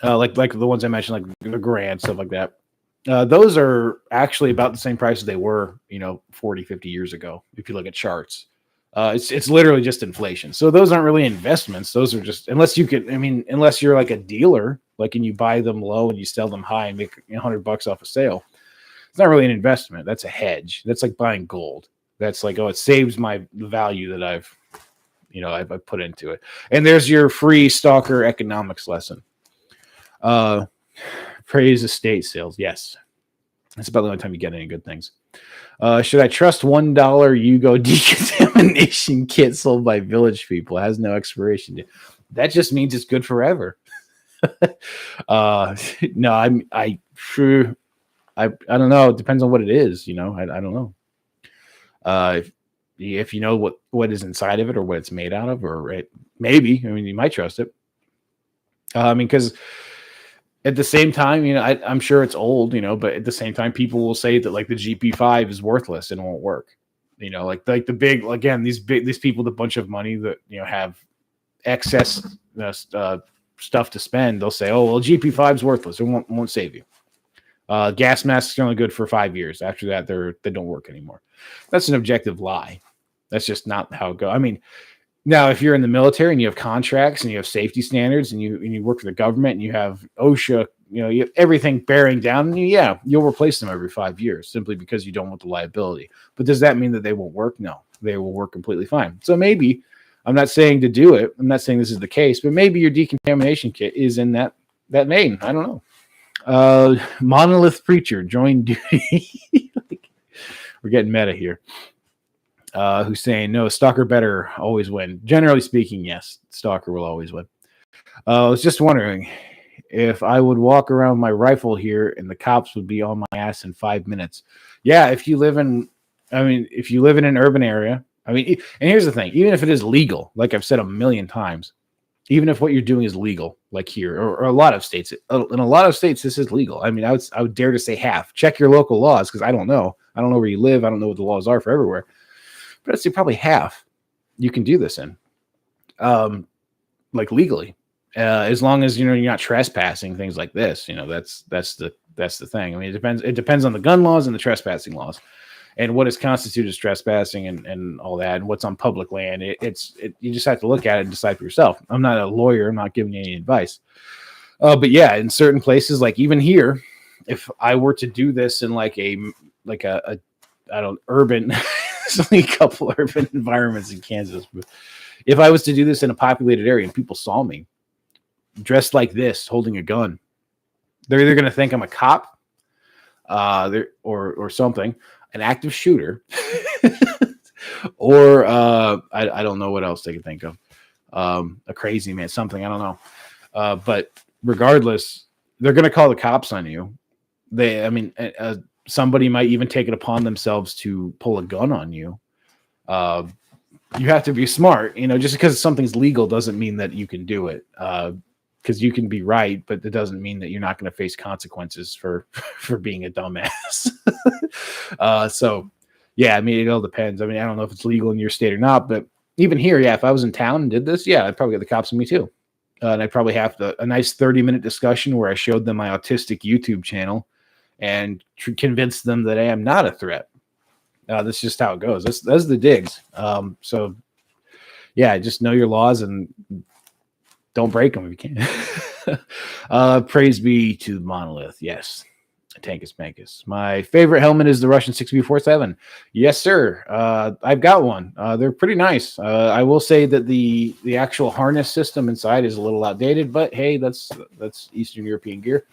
like the ones I mentioned, like the Garand, stuff like that, those are actually about the same price as they were, 40, 50 years ago. If you look at charts, it's literally just inflation. So those aren't really investments. Those are just, unless you're like a dealer, and you buy them low and you sell them high and make $100 off a sale. It's not really an investment. That's a hedge. That's like buying gold. That's like, it saves the value that I've put into it. And there's your free Stalker economics lesson. Praise estate sales. Yes. That's about the only time you get any good things. Should I trust $1 Yugo decontamination kit sold by Village People? It has no expiration date. That just means it's good forever. No, I don't know. It depends on what it is. I don't know. If you know what is inside of it or what it's made out of, maybe, you might trust it. Because at the same time, I'm sure it's old, but at the same time, people will say that like the GP5 is worthless and won't work. Like the big, again, these people with a bunch of money that, have excess stuff to spend. They'll say, oh, well, GP5 is worthless. It won't save you. Gas masks are only good for 5 years. After that, they don't work anymore. That's an objective lie. That's just not how it goes. Now, if you're in the military and you have contracts and you have safety standards and you work for the government and you have OSHA, you have everything bearing down on you, you'll replace them every 5 years simply because you don't want the liability. But does that mean that they won't work? No, they will work completely fine. So maybe, I'm not saying to do it. I'm not saying this is the case, but maybe your decontamination kit is in that main. I don't know. Monolith Preacher joined duty. We're getting meta here. Who's saying, no, Stalker better always win. Generally speaking, yes, Stalker will always win. I was just wondering if I would walk around my rifle here and the cops would be on my ass in 5 minutes. Yeah, if you live in an urban area, and here's the thing, even if it is legal, like I've said a million times, even if what you're doing is legal, like here, or a lot of states, in a lot of states, this is legal. I would dare to say half. Check your local laws, because I don't know. I don't know where you live. I don't know what the laws are for everywhere. But I'd say probably half you can do this in, like legally, as long as you're not trespassing, things like this. That's the thing. It depends on the gun laws and the trespassing laws, and what is constituted as trespassing and all that, and what's on public land. You just have to look at it and decide for yourself. I'm not a lawyer. I'm not giving you any advice. But yeah, in certain places, like even here, if I were to do this in urban. There's only a couple urban environments in Kansas. But if I was to do this in a populated area and people saw me dressed like this, holding a gun, they're either going to think I'm a cop, or something, an active shooter, or I don't know what else they could think of, a crazy man, something, I don't know. But regardless, they're going to call the cops on you. Somebody might even take it upon themselves to pull a gun on you, you have to be smart. Just because something's legal doesn't mean that you can do it. Because you can be right, but it doesn't mean that you're not going to face consequences for for being a dumbass. So, yeah, I mean, it all depends. I mean, I don't know if it's legal in your state or not, but even here, yeah, if I was in town and did this, yeah, I'd probably get the cops on me too. And I'd probably have a nice 30-minute discussion where I showed them my autistic YouTube channel and convinced them that I am not a threat. That's just how it goes. That's the digs. So, yeah, just know your laws and don't break them if you can. Praise be to Monolith. Yes. Tankus Mankus. My favorite helmet is the Russian 6B47. Yes, sir. I've got one. They're pretty nice. I will say that the actual harness system inside is a little outdated, but hey, that's Eastern European gear.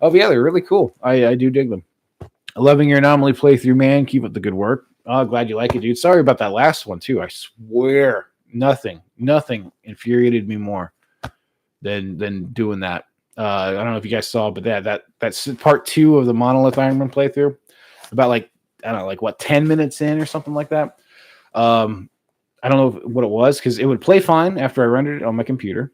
Oh, yeah, they're really cool. I do dig them. Loving your Anomaly playthrough, man. Keep up the good work. Glad you like it, dude. Sorry about that last one, too. I swear nothing infuriated me more than doing that. I don't know if you guys saw, but that's part 2 of the Monolith Iron Man playthrough. About I don't know, what, 10 minutes in or something like that. I don't know what it was, because it would play fine after I rendered it on my computer.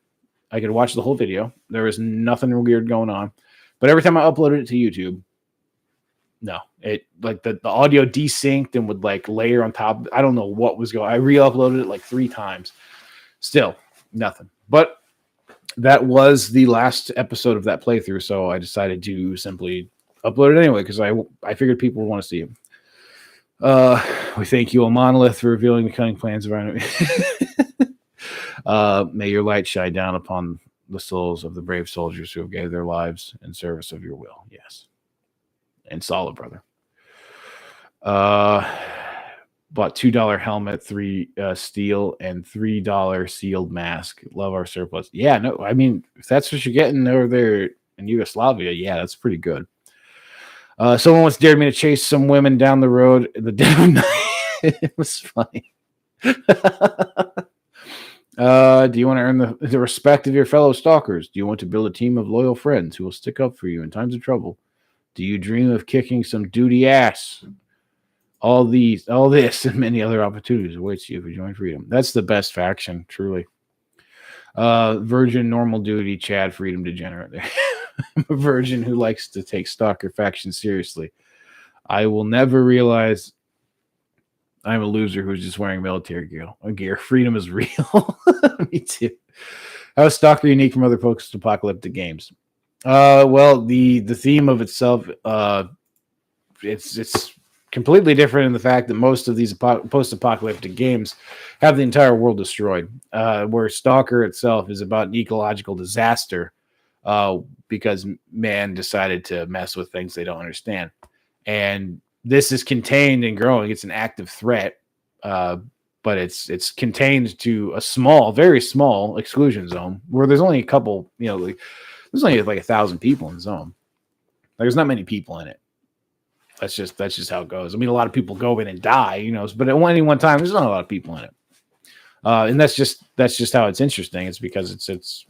I could watch the whole video. There was nothing weird going on. But every time I uploaded it to YouTube, no, it the audio desynced and would layer on top. I don't know what was going on. I re-uploaded it 3 times. Still nothing. But that was the last episode of that playthrough, so I decided to simply upload it anyway because I figured people would want to see it. We thank you, Monolith, for revealing the cunning plans of our enemy. May your light shine down upon the souls of the brave soldiers who have gave their lives in service of your will. Yes. And solid, brother. Bought $2 helmet, 3 steel, and $3 sealed mask. Love our surplus. Yeah, no, I mean, if that's what you're getting over there in Yugoslavia, yeah, that's pretty good. Someone once dared me to chase some women down the road in the dead of night. It was funny. Do you want to earn the respect of your fellow stalkers? Do you want to build a team of loyal friends who will stick up for you in times of trouble? Do you dream of kicking some duty ass? All this, and many other opportunities awaits you if you join Freedom. That's the best faction, truly. Virgin, normal duty, Chad, Freedom, degenerate. I'm a virgin who likes to take Stalker faction seriously. I will never realize I'm a loser who's just wearing military gear. Freedom is real. Me too. How is Stalker unique from other post-apocalyptic games? Well, the theme of itself, it's completely different in the fact that most of these post-apocalyptic games have the entire world destroyed, where Stalker itself is about an ecological disaster because man decided to mess with things they don't understand. And this is contained and growing. It's an active threat, but it's contained to a small, very small exclusion zone where there's only a couple, there's only 1,000 people in the zone. There's not many people in it. That's just how it goes. I mean, a lot of people go in and die, but at any one time, there's not a lot of people in it. And that's just how it's interesting. It's because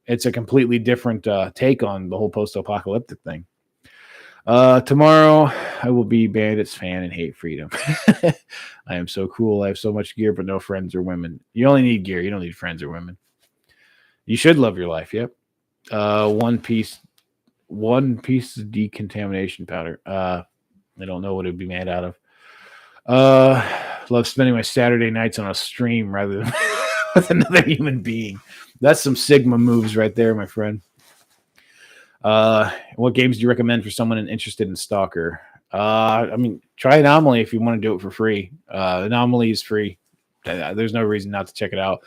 it's a completely different take on the whole post-apocalyptic thing. Tomorrow, I will be Bandits fan and hate Freedom. I am so cool. I have so much gear, but no friends or women. You only need gear. You don't need friends or women. You should love your life. Yep. One piece decontamination powder. I don't know what it would be made out of. Love spending my Saturday nights on a stream rather than with another human being. That's some Sigma moves right there, my friend. What games do you recommend for someone interested in Stalker? I mean, try Anomaly if you want to do it for free. Anomaly is free. There's no reason not to check it out.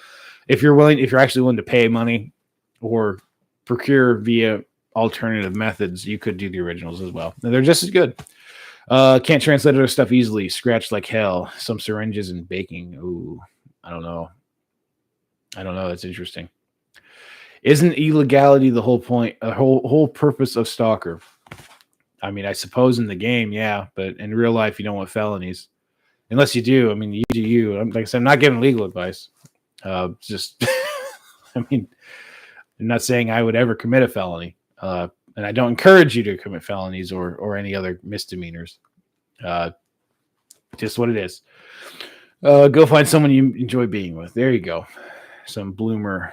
If you're actually willing to pay money or procure via alternative methods, you could do the originals as well. And they're just as good. Can't translate other stuff easily. Scratch like hell. Some syringes and baking. Ooh, I don't know. That's interesting. Isn't illegality the whole point, whole purpose of Stalker? I mean, I suppose in the game, yeah, but in real life, you don't want felonies. Unless you do. I mean, you do you. Like I said, I'm not giving legal advice. Just, I mean, I'm not saying I would ever commit a felony. And I don't encourage you to commit felonies or any other misdemeanors. Just what it is. Go find someone you enjoy being with. There you go. Some bloomer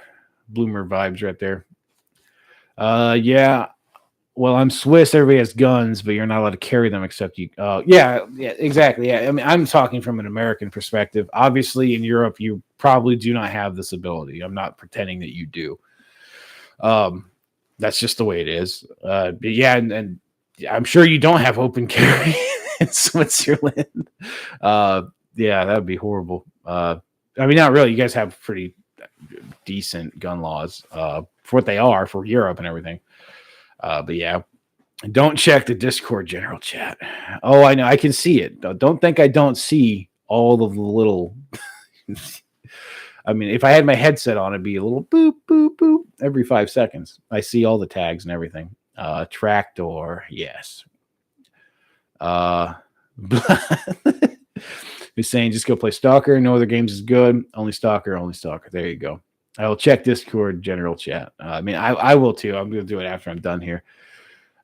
vibes right there. Yeah. Well, I'm Swiss. Everybody has guns, but you're not allowed to carry them except you. Yeah, exactly. Yeah, I mean, I'm talking from an American perspective. Obviously, in Europe, you probably do not have this ability. I'm not pretending that you do. That's just the way it is. But yeah, and I'm sure you don't have open carry in Switzerland. Uh, yeah, that would be horrible. I mean, not really. You guys have pretty decent gun laws for what they are for Europe and everything. But yeah, don't check the Discord general chat. Oh, I know. I can see it. Don't think I don't see all of the little. I mean, if I had my headset on, it'd be a little boop, boop, boop every 5 seconds. I see all the tags and everything. Tractor, yes. He's saying just go play Stalker. No other games is good. Only Stalker, only Stalker. There you go. I will check Discord general chat. I mean, I will too. I'm going to do it after I'm done here.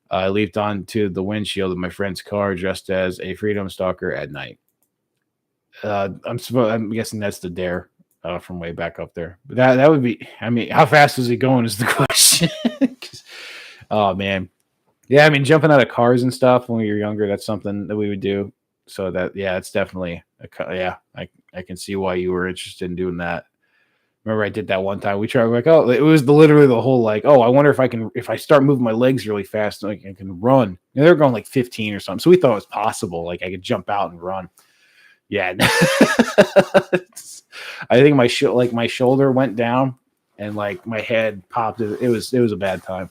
I leaped onto the windshield of my friend's car dressed as a Freedom Stalker at night. I'm guessing that's the dare from way back up there. But that would be. I mean, how fast was he going? Is the question. Oh man, yeah. I mean, jumping out of cars and stuff when we were younger. That's something that we would do. So that it's definitely I can see why you were interested in doing that. Remember, I did that one time. We tried it was literally the whole I wonder if I start moving my legs really fast, I can run. And they're going like 15 or something. So we thought it was possible. Like I could jump out and run. Yeah. I think my shoulder went down and like my head popped. It was a bad time.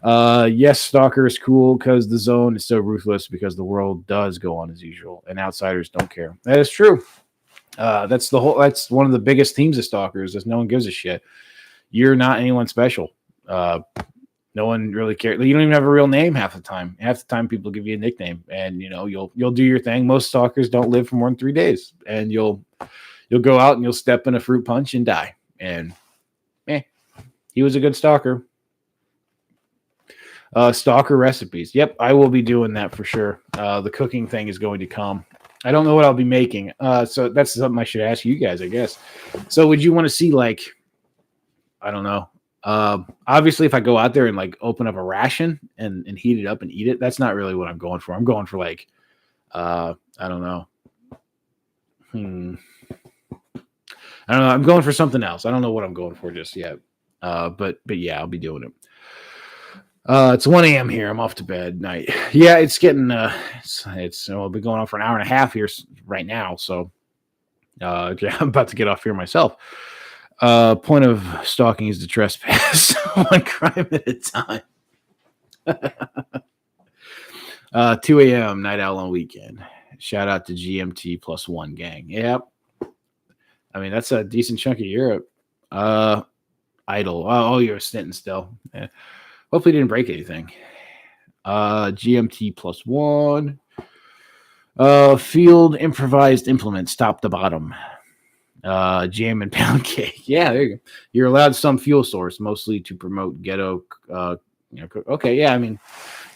Yes, Stalker is cool because the zone is so ruthless because the world does go on as usual and outsiders don't care. That is true. That's one of the biggest themes of Stalkers is no one gives a shit. You're not anyone special. No one really cares. You don't even have a real name half the time. Half the time people give you a nickname and you'll do your thing. Most Stalkers don't live for more than 3 days and you'll go out and you'll step in a fruit punch and die. And he was a good Stalker. Stalker recipes. Yep, I will be doing that for sure. The cooking thing is going to come. I don't know what I'll be making. So that's something I should ask you guys, I guess. So would you want to see I don't know. Obviously if I go out there and open up a ration and heat it up and eat it, that's not really what I'm going for. I'm going for I don't know. I don't know. I'm going for something else. I don't know what I'm going for just yet. But yeah, I'll be doing it. It's 1 a.m. here. I'm off to bed night. Yeah, it's getting I'll be going on for an hour and a half here right now. So yeah, I'm about to get off here myself. Point of stalking is to trespass one crime at a time. 2 a.m. night owl on weekend. Shout out to GMT +1 gang. Yep. I mean, that's a decent chunk of Europe. Idle. Oh, you're stinting still. Yeah. Hopefully didn't break anything. GMT +1. Field improvised implements top to bottom. Jam and pound cake. Yeah, there you go. You're allowed some fuel source, mostly to promote ghetto. Okay, yeah. I mean,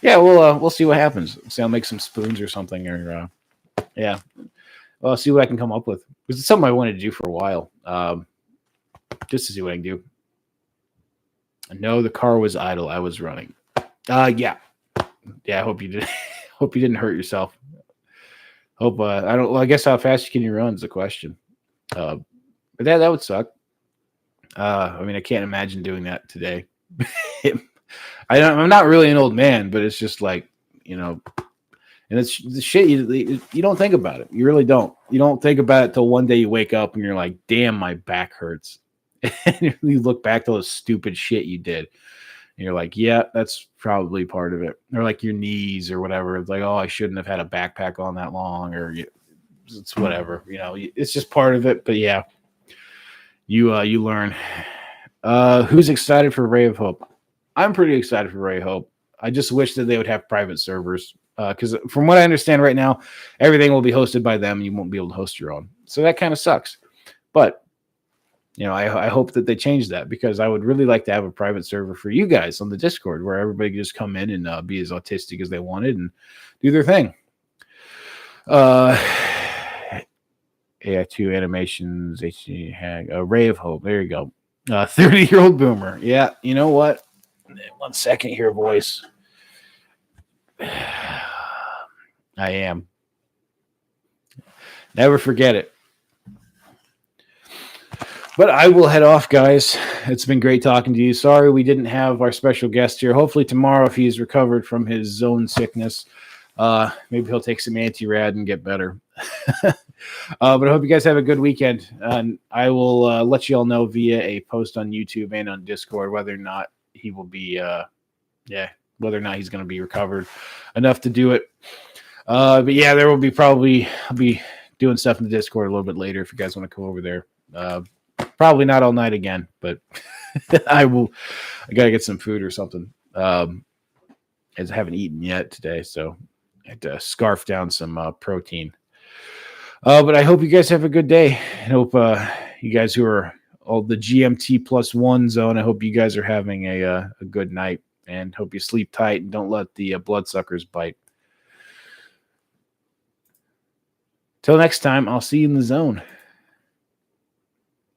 yeah. We'll see what happens. See, I'll make some spoons or something, or yeah. Well, I'll see what I can come up with. Because it's something I wanted to do for a while, just to see what I can do. No, the car was idle. I was running. Yeah. I hope you did. Hope you didn't hurt yourself. Hope I don't. Well, I guess how fast can you run is the question. But that would suck. I mean, I can't imagine doing that today. I'm not really an old man, but it's just and it's the shit you don't think about it. You really don't. You don't think about it till one day you wake up and you're like, damn, my back hurts. And you look back to those stupid shit you did. And you're like, yeah, that's probably part of it. Or like your knees or whatever. It's like, oh, I shouldn't have had a backpack on that long, or it's whatever. It's just part of it. But yeah, you learn. Who's excited for Ray of Hope? I'm pretty excited for Ray of Hope. I just wish that they would have private servers. Because from what I understand right now, everything will be hosted by them. And you won't be able to host your own. So that kind of sucks. But I hope that they change that, because I would really like to have a private server for you guys on the Discord where everybody can just come in and be as autistic as they wanted and do their thing. AI2 animations, HD Hag, a Ray of Hope. There you go. 30-year-old boomer. Yeah, you know what? 1 second here, voice. I am. Never forget it. But I will head off, guys. It's been great talking to you. Sorry we didn't have our special guest here. Hopefully tomorrow, if he's recovered from his zone sickness, maybe he'll take some anti-rad and get better. But I hope you guys have a good weekend. And I will let you all know via a post on YouTube and on Discord whether or not he will be, whether or not he's going to be recovered enough to do it. But yeah, there will be probably, I'll be doing stuff in the Discord a little bit later if you guys want to come over there. Probably not all night again, but I got to get some food or something. As I haven't eaten yet today, so I had to scarf down some protein. But I hope you guys have a good day. I hope you guys who are all the GMT +1 zone, I hope you guys are having a good night and hope you sleep tight and don't let the bloodsuckers bite. Till next time, I'll see you in the zone.